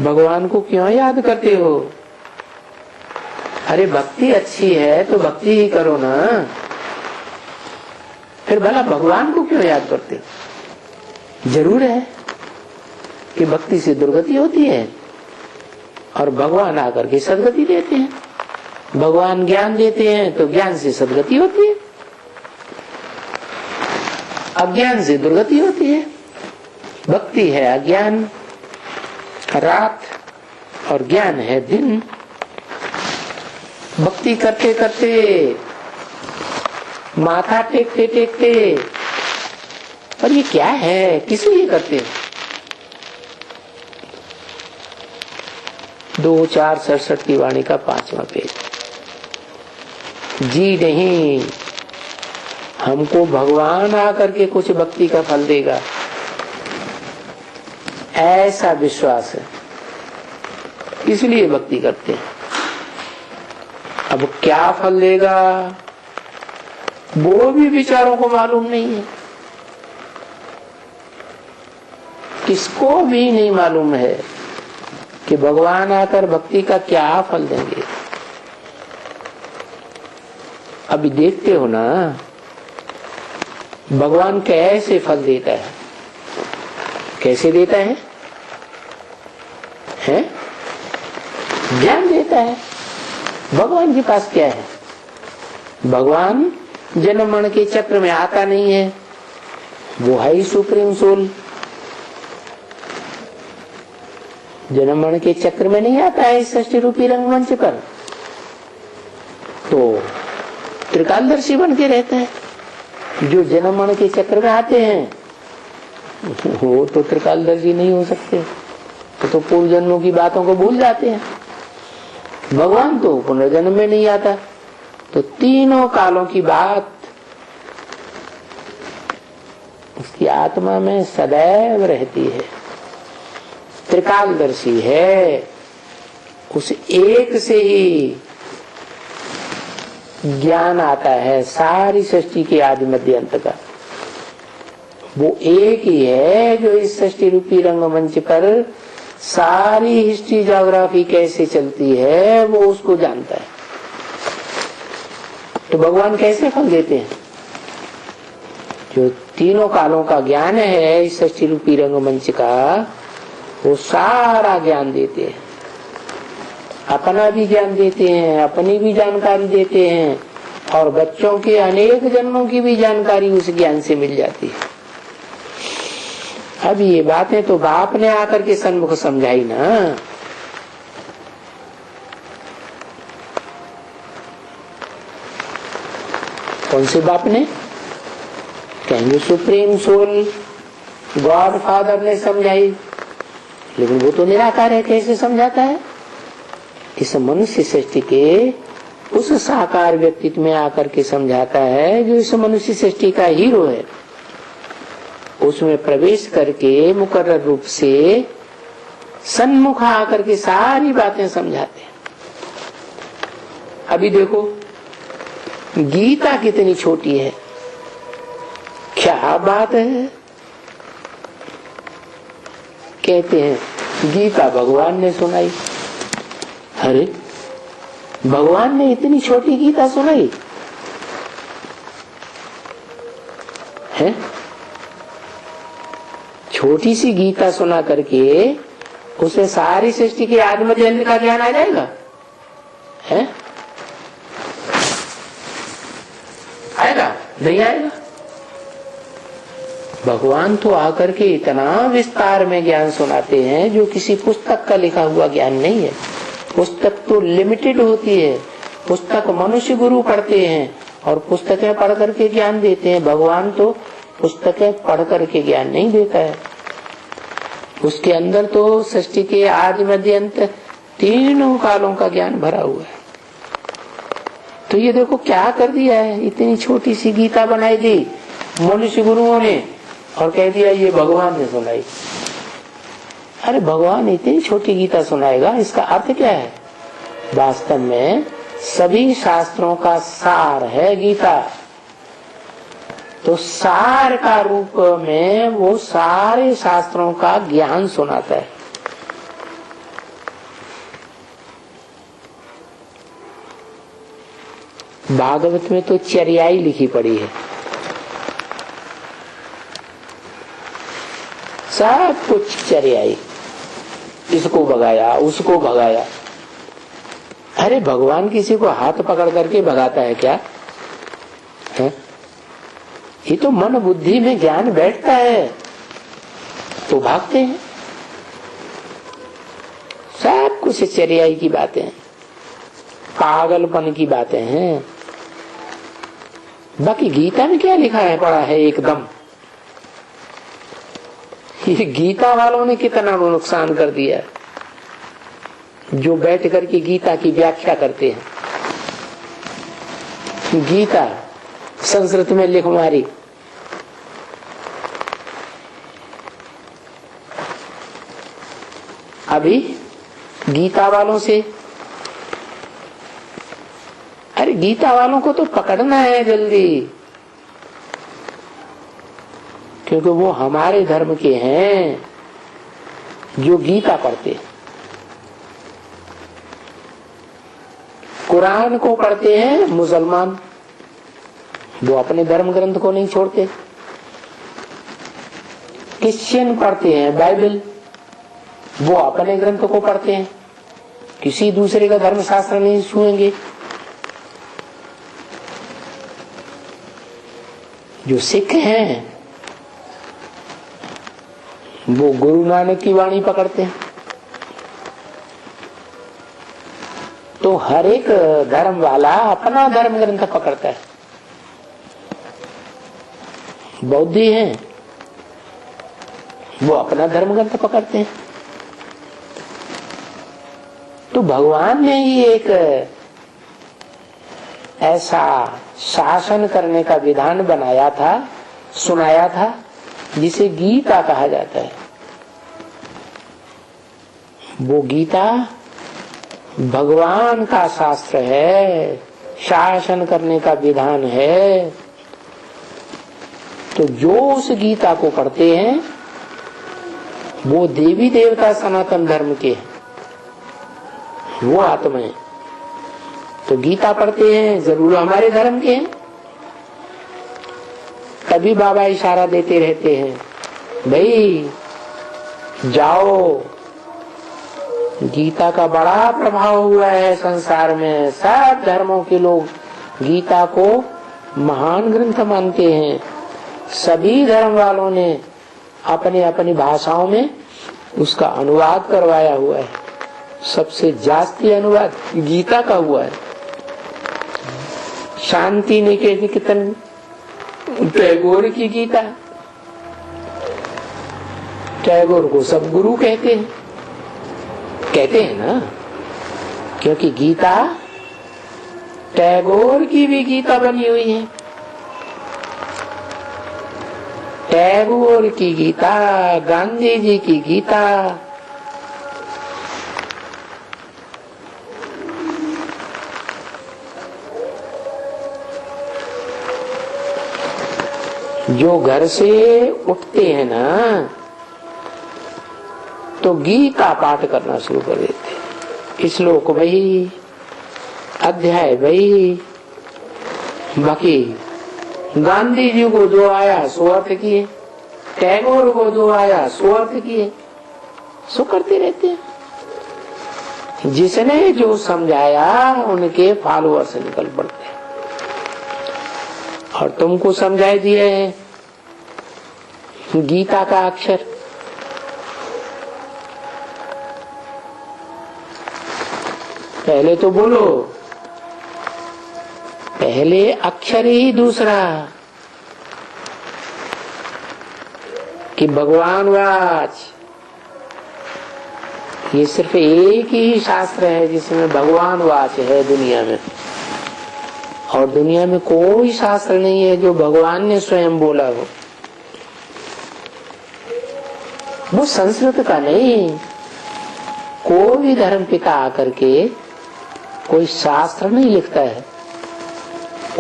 भगवान को क्यों याद करते हो? अरे भक्ति अच्छी है तो भक्ति ही करो ना, फिर भला भगवान को क्यों याद करते हो? जरूर है कि भक्ति से दुर्गति होती है और भगवान आकर के सदगति देते हैं। भगवान ज्ञान देते हैं तो ज्ञान से सदगति होती है, अज्ञान से दुर्गति होती है। भक्ति है अज्ञान रात और ज्ञान है दिन। भक्ति करते करते, माथा टेकते टेकते, पर ये क्या है, किस लिए करते? 2:4:67 की वाणी का 5वां पेज। जी नहीं, हमको भगवान आकर के कुछ भक्ति का फल देगा, ऐसा विश्वास है, इसलिए भक्ति करते हैं। अब क्या फल देगा वो भी विचारों को मालूम नहीं है, किसको भी नहीं मालूम है कि भगवान आकर भक्ति का क्या फल देंगे। अभी देखते हो ना भगवान कैसे फल देता है, कैसे देता है? ज्ञान देता है। भगवान के पास क्या है? भगवान जन्म मरण के चक्र में आता नहीं है, वो है ही सुप्रीम सोल। जन्म मरण के चक्र में नहीं आता है इस सृष्टि रूपी रंगमंच पर, तो त्रिकालदर्शी बन के रहता है। जो जन्म मरण के चक्र में आते हैं वो तो त्रिकालदर्शी नहीं हो सकते, तो पूर्व जन्मों की बातों को भूल जाते हैं। भगवान तो पुनर्जन्म में नहीं आता, तो तीनों कालों की बात उसकी आत्मा में सदैव रहती है। त्रिकालदर्शी है, उस एक से ही ज्ञान आता है सारी सृष्टि के आदि मध्य अंत का। वो एक ही है जो इस सृष्टि रूपी रंगमंच पर सारी हिस्ट्री ज्योग्राफी कैसे चलती है वो उसको जानता है। तो भगवान कैसे फल देते हैं? जो तीनों कालों का ज्ञान है इस सृष्टि रूपी रंगमंच का, वो सारा ज्ञान देते हैं। अपना भी ज्ञान देते हैं, अपनी भी जानकारी देते हैं, और बच्चों के अनेक जन्मों की भी जानकारी उस ज्ञान से मिल जाती है। अब ये बातें तो बाप ने आकर के सन्मुख समझाई ना। कौन से बाप ने? कहेंगे सुप्रीम सोल गॉड फादर ने समझाई, लेकिन वो तो निराकार है, कैसे समझाता है? इस मनुष्य सृष्टि के उस साकार व्यक्तित्व में आकर के समझाता है जो इस मनुष्य सृष्टि का हीरो है, उसमें प्रवेश करके मुकर्रर रूप से सन्मुख आकर के सारी बातें समझाते हैं। अभी देखो गीता कितनी छोटी है, क्या बात है। कहते हैं गीता भगवान ने सुनाई। अरे भगवान ने इतनी छोटी गीता सुनाई है? छोटी सी गीता सुना करके उसे सारी सृष्टि के आदि मध्य अंत का ज्ञान आ जाएगा? है? आएगा? नहीं आएगा। भगवान तो आकर के इतना विस्तार में ज्ञान सुनाते हैं जो किसी पुस्तक का लिखा हुआ ज्ञान नहीं है। पुस्तक तो लिमिटेड होती है, पुस्तक मनुष्य गुरु पढ़ते हैं और पुस्तकें पढ़ करके ज्ञान देते हैं। भगवान तो पुस्तकें पढ़ करके ज्ञान नहीं देता है, उसके अंदर तो सृष्टि के आदि मध्य अंत तीनों कालों का ज्ञान भरा हुआ है। तो ये देखो क्या कर दिया है, इतनी छोटी सी गीता बनाई दी मनुष्य गुरुओं ने और कह दिया ये भगवान ने सुनाई। अरे भगवान इतनी छोटी गीता सुनाएगा, इसका अर्थ क्या है? वास्तव में सभी शास्त्रों का सार है गीता। तो सार का रूप में वो सारे शास्त्रों का ज्ञान सुनाता है। भागवत में तो चर्याई लिखी पड़ी है, सब कुछ चर्याई, इसको भगाया उसको भगाया। अरे भगवान किसी को हाथ पकड़ करके भगाता है क्या है? ये तो मन बुद्धि में ज्ञान बैठता है तो भागते हैं। सब कुछ चर्याई की बातें, पागलपन की बातें हैं। बाकी गीता में क्या लिखा है पढ़ा है एकदम। ये गीता वालों ने कितना नुकसान कर दिया जो बैठ करके गीता की व्याख्या करते हैं। गीता संस्कृत में लिख मारी, अभी गीता वालों से, अरे गीता वालों को तो पकड़ना है जल्दी, क्योंकि वो हमारे धर्म के हैं जो गीता पढ़ते हैं। कुरान को पढ़ते हैं मुसलमान, वो अपने धर्म ग्रंथ को नहीं छोड़ते। क्रिश्चियन पढ़ते हैं बाइबल, वो अपने ग्रंथ को पढ़ते हैं, किसी दूसरे का धर्म शास्त्र नहीं छुएंगे। जो सिख हैं वो गुरु नानक की वाणी पकड़ते हैं। तो हर एक धर्म वाला अपना धर्म ग्रंथ पकड़ता है। बौद्धी हैं वो अपना धर्म ग्रंथ पकड़ते हैं। तो भगवान ने ही एक ऐसा शासन करने का विधान बनाया था, सुनाया था, जिसे गीता कहा जाता है। वो गीता भगवान का शास्त्र है, शासन करने का विधान है। तो जो उस गीता को पढ़ते हैं वो देवी देवता सनातन धर्म के हैं, वो आत्मा है। तो गीता पढ़ते हैं जरूर हमारे धर्म के हैं। तभी बाबा इशारा देते रहते हैं, भाई जाओ, गीता का बड़ा प्रभाव हुआ है संसार में। सब धर्मों के लोग गीता को महान ग्रंथ मानते हैं। सभी धर्म वालों ने अपनी अपनी भाषाओं में उसका अनुवाद करवाया हुआ है। सबसे जास्ती अनुवाद गीता का हुआ है। शांति निकेतन टैगोर की गीता, टैगोर को सब गुरु कहते हैं ना, क्योंकि गीता टैगोर की भी गीता बनी हुई है। टैगोर की गीता, गांधी जी की गीता, जो घर से उठते हैं ना तो गीता पाठ करना शुरू कर देते, श्लोक भाई, अध्याय भाई। बाकी गांधी जी को जो आया सो अर्थ किए, टैगोर को जो आया सो अर्थ किए, सो करते रहते हैं। जिसने जो समझाया उनके फॉलोअर्स निकल पड़ते हैं। और तुमको समझाई दिए गीता का अक्षर, पहले तो बोलो, पहले अक्षर ही दूसरा कि भगवान वाच। ये सिर्फ एक ही शास्त्र है जिसमें भगवान वाच है दुनिया में, और दुनिया में कोई शास्त्र नहीं है जो भगवान ने स्वयं बोला हो। वो संस्कृत का नहीं, कोई भी धर्म पिता आकर के कोई शास्त्र नहीं लिखता है,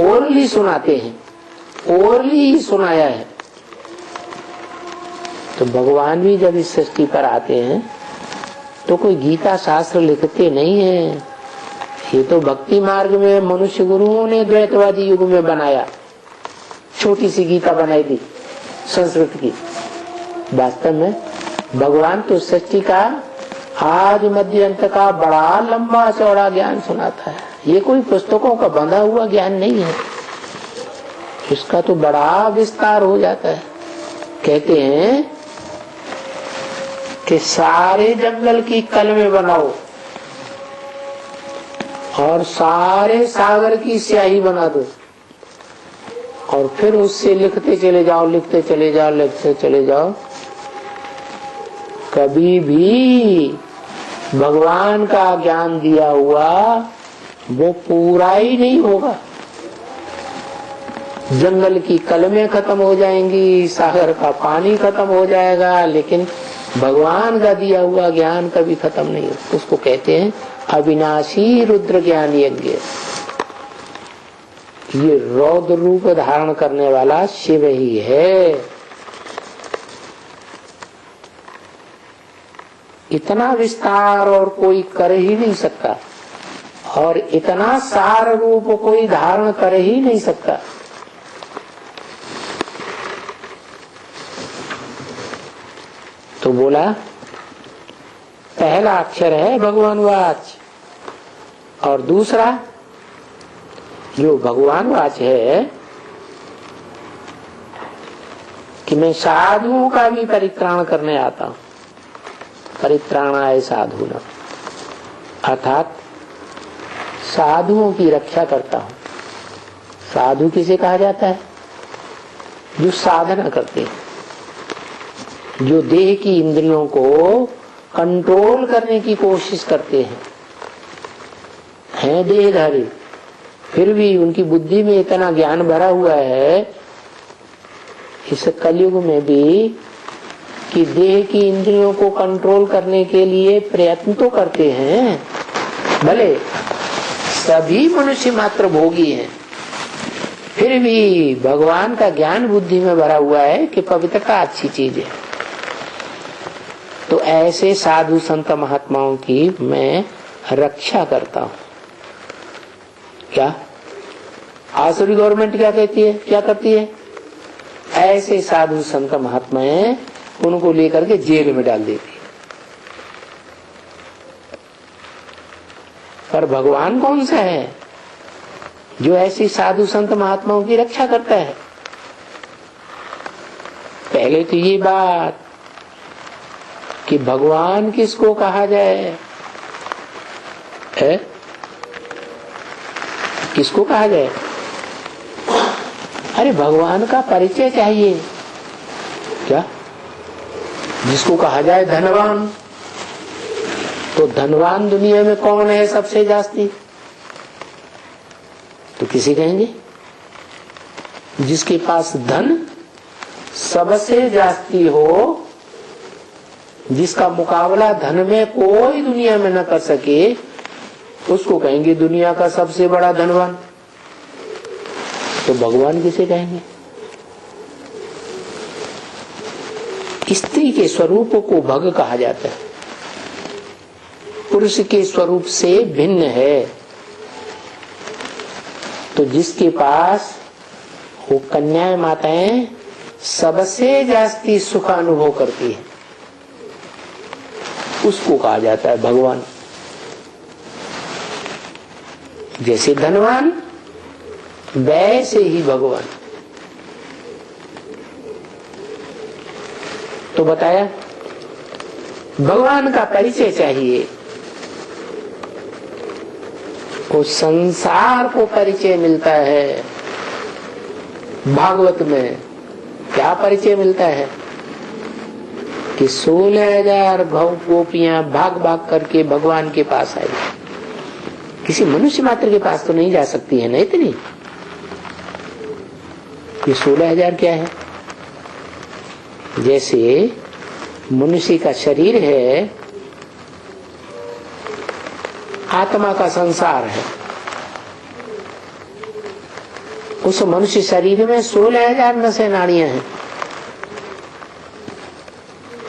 ओरली सुनाते हैं, ओरली ही सुनाया है। तो भगवान भी जब इस सृष्टि पर आते हैं तो कोई गीता शास्त्र लिखते नहीं है। ये तो भक्ति मार्ग में मनुष्य गुरुओं ने द्वैतवादी युग में बनाया, छोटी सी गीता बनाई थी संस्कृत की। वास्तव में भगवान तो सृष्टि का आज मध्य अंत का बड़ा लंबा चौड़ा ज्ञान सुनाता है। ये कोई पुस्तकों का बंधा हुआ ज्ञान नहीं है, इसका तो बड़ा विस्तार हो जाता है। कहते हैं कि सारे जंगल की कलमें बनाओ और सारे सागर की स्याही बना दो, और फिर उससे लिखते चले जाओ, लिखते चले जाओ, लिखते चले जाओ, कभी भी भगवान का ज्ञान दिया हुआ वो पूरा ही नहीं होगा। जंगल की कलमें खत्म हो जाएंगी, सागर का पानी खत्म हो जाएगा, लेकिन भगवान का दिया हुआ ज्ञान कभी खत्म नहीं होता। उसको कहते हैं अविनाशी रुद्र ज्ञान यज्ञ। ये रौद्र रूप धारण करने वाला शिव ही है। इतना विस्तार और कोई कर ही नहीं सकता, और इतना सार रूप कोई धारण कर ही नहीं सकता। तो बोला पहला अक्षर है भगवान वाच, और दूसरा जो भगवान वाच है कि मैं साधुओं का भी परित्राण करने आता हूं। परित्राणाय साधुना, अर्थात साधुओं की रक्षा करता हूं। साधु किसे कहा जाता है? जो साधना करते हैं, जो देह की इंद्रियों को कंट्रोल करने की कोशिश करते हैं देहधारी, फिर भी उनकी बुद्धि में इतना ज्ञान भरा हुआ है इस कलयुग में भी कि देह की इंद्रियों को कंट्रोल करने के लिए प्रयत्न तो करते हैं। भले सभी मनुष्य मात्र भोगी हैं, फिर भी भगवान का ज्ञान बुद्धि में भरा हुआ है कि पवित्रता अच्छी चीज है। तो ऐसे साधु संत महात्माओं की मैं रक्षा करता हूं। क्या आसुरी गवर्नमेंट क्या कहती है, क्या करती है? ऐसे साधु संत महात्माएं उनको लेकर के जेल में डाल देती है। पर भगवान कौन सा है जो ऐसी साधु संत महात्माओं की रक्षा करता है? पहले तो ये बात कि भगवान किसको कहा जाए है? किसको कहा जाए? अरे भगवान का परिचय चाहिए। क्या? जिसको कहा जाए धनवान, तो धनवान दुनिया में कौन है सबसे जास्ती? तो किसे कहेंगे? जिसके पास धन सबसे जास्ती हो, जिसका मुकाबला धन में कोई दुनिया में न कर सके, उसको कहेंगे दुनिया का सबसे बड़ा धनवान। तो भगवान किसे कहेंगे? स्त्री के स्वरूप को भग कहा जाता है, पुरुष के स्वरूप से भिन्न है। तो जिसके पास वो कन्याएं माताएं सबसे जास्ती सुख अनुभव करती है, उसको कहा जाता है भगवान। जैसे धनवान वैसे ही भगवान। तो बताया भगवान का परिचय चाहिए, वो संसार को परिचय मिलता है। भागवत में क्या परिचय मिलता है कि 16,000 गोपियां भाग भाग करके भगवान के पास आई। किसी मनुष्य मात्र के पास तो नहीं जा सकती है ना इतनी। ये 16,000 क्या है? जैसे मनुष्य का शरीर है, आत्मा का संसार है। उस मनुष्य शरीर में 16,000 नसें नाड़ियां हैं।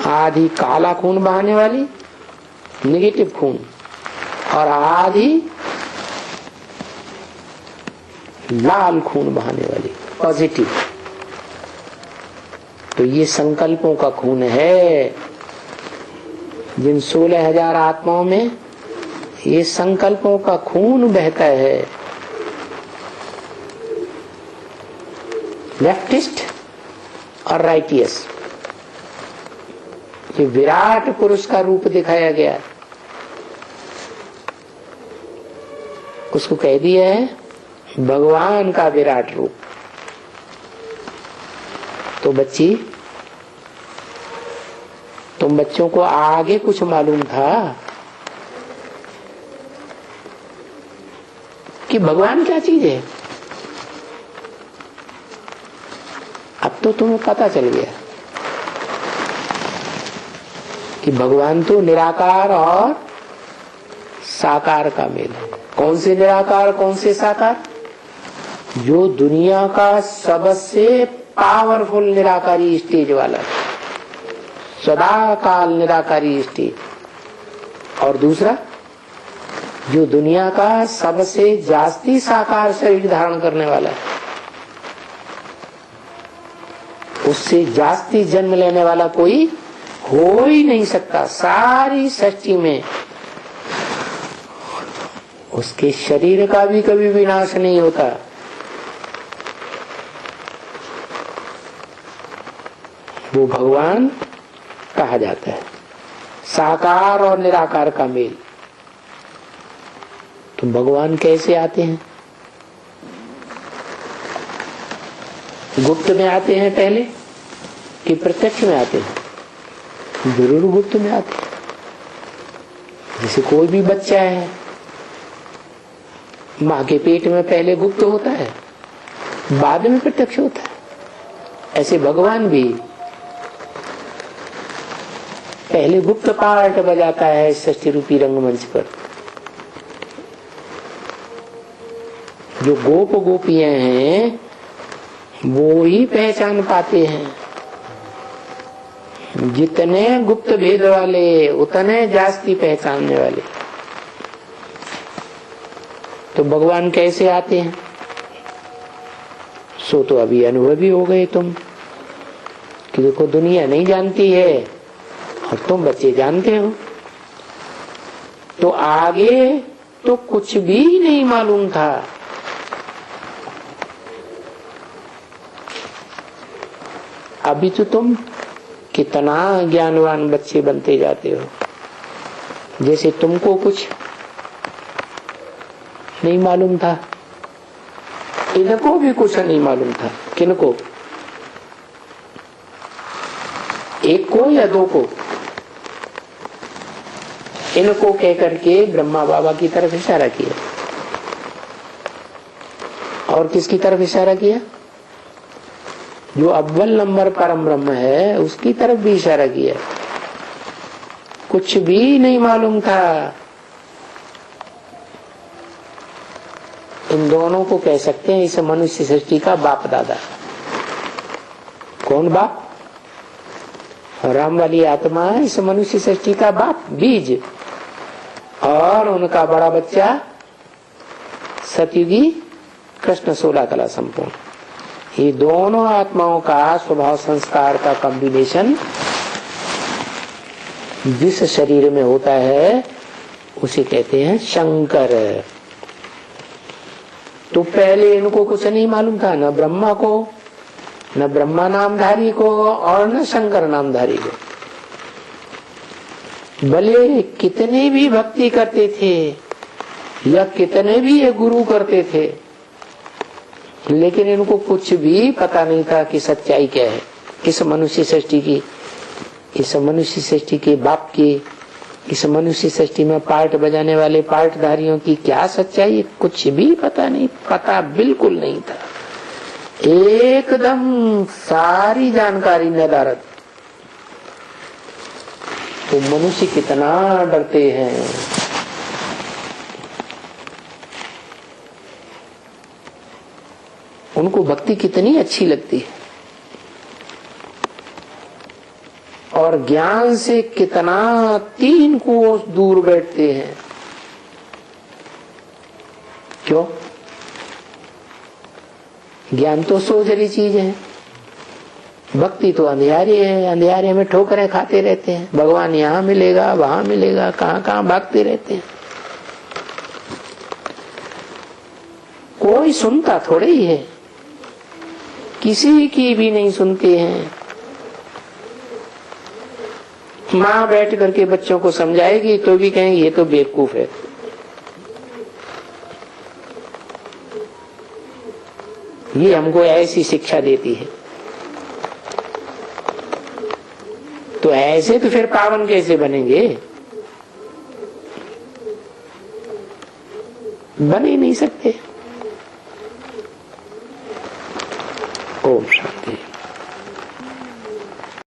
आधी काला खून बहाने वाली नेगेटिव खून, और आधी लाल खून बहाने वाली पॉजिटिव। तो ये संकल्पों का खून है। जिन 16,000 आत्माओं में ये संकल्पों का खून बहता है। लेफ्टिस्ट और राइटियस, ये विराट पुरुष का रूप दिखाया गया है। उसको कह दिया है भगवान का विराट रूप। तो बच्ची, तुम बच्चों को आगे कुछ मालूम था कि भगवान क्या चीज है? अब तो तुम्हें पता चल गया कि भगवान तो निराकार और साकार का मेल है। कौन से निराकार, कौन से साकार? जो दुनिया का सबसे पावरफुल निराकारी स्टेज वाला, सदा काल निराकारी स्टेज। और दूसरा, जो दुनिया का सबसे जास्ती साकार शरीर धारण करने वाला है, उससे जास्ती जन्म लेने वाला कोई हो ही नहीं सकता सारी सृष्टि में। उसके शरीर का भी कभी विनाश नहीं होता। वो भगवान कहा जाता है, साकार और निराकार का मेल। तो भगवान कैसे आते हैं? गुप्त में आते हैं पहले कि प्रत्यक्ष में आते हैं? जरूर गुप्त में आते हैं। जैसे कोई भी बच्चा है, माँ के पेट में पहले गुप्त होता है, बाद में प्रत्यक्ष होता है। ऐसे भगवान भी पहले गुप्त पार्ट बजाता है सृष्टि रूपी रंगमंच पर। जो गोप गोपियां हैं वो ही पहचान पाते हैं। जितने गुप्त भेद वाले उतने जास्ती पहचानने वाले। तो भगवान कैसे आते हैं? सो तो अभी अनुभवी हो गए तुम कि देखो दुनिया नहीं जानती है और तुम बच्चे जानते हो। तो आगे तो कुछ भी नहीं मालूम था। अभी तो तुम कितना ज्ञानवान बच्चे बनते जाते हो। जैसे तुमको कुछ नहीं मालूम था, इनको भी कुछ नहीं मालूम था। किनको? एक को या दो को? इनको कह करके ब्रह्मा बाबा की तरफ इशारा किया। और किसकी तरफ इशारा किया? जो अव्वल नंबर परम ब्रह्म है उसकी तरफ भी इशारा किया। कुछ भी नहीं मालूम था। इन दोनों को कह सकते हैं इस मनुष्य सृष्टि का बाप दादा। कौन बाप? राम वाली आत्मा इस मनुष्य सृष्टि का बाप, बीज, और उनका बड़ा बच्चा सतयुगी कृष्ण 16 कला संपूर्ण। ये दोनों आत्माओं का स्वभाव संस्कार का कॉम्बिनेशन जिस शरीर में होता है उसे कहते हैं शंकर। तो पहले इनको कुछ नहीं मालूम था, न ब्रह्मा को, न ब्रह्मा नामधारी को, और न शंकर नामधारी को। भले कितने भी भक्ति करते थे या कितने भी ये गुरु करते थे, लेकिन इनको कुछ भी पता नहीं था कि सच्चाई क्या है इस मनुष्य सृष्टि की, इस मनुष्य सृष्टि के बाप की, इस मनुष्य सृष्टि में पार्ट बजाने वाले पार्टधारियों की क्या सच्चाई, कुछ भी पता नहीं, पता बिल्कुल नहीं था। एकदम सारी जानकारी नदारद। तो मनुष्य कितना डरते हैं। उनको भक्ति कितनी अच्छी लगती है और ज्ञान से कितना 3 कोस दूर बैठते हैं। क्यों? ज्ञान तो सोजरी चीज है, भक्ति तो अंधियारे है, अंधियारे में ठोकरें खाते रहते हैं। भगवान यहाँ मिलेगा वहां मिलेगा, कहां कहां भागते रहते हैं। कोई सुनता थोड़े ही है, किसी की भी नहीं सुनते हैं। माँ बैठ करके बच्चों को समझाएगी तो भी कहेंगे ये तो बेवकूफ है। ये हमको ऐसी शिक्षा देती है। तो ऐसे तो फिर पावन कैसे बनेंगे? बन ही नहीं सकते। ओम शांति।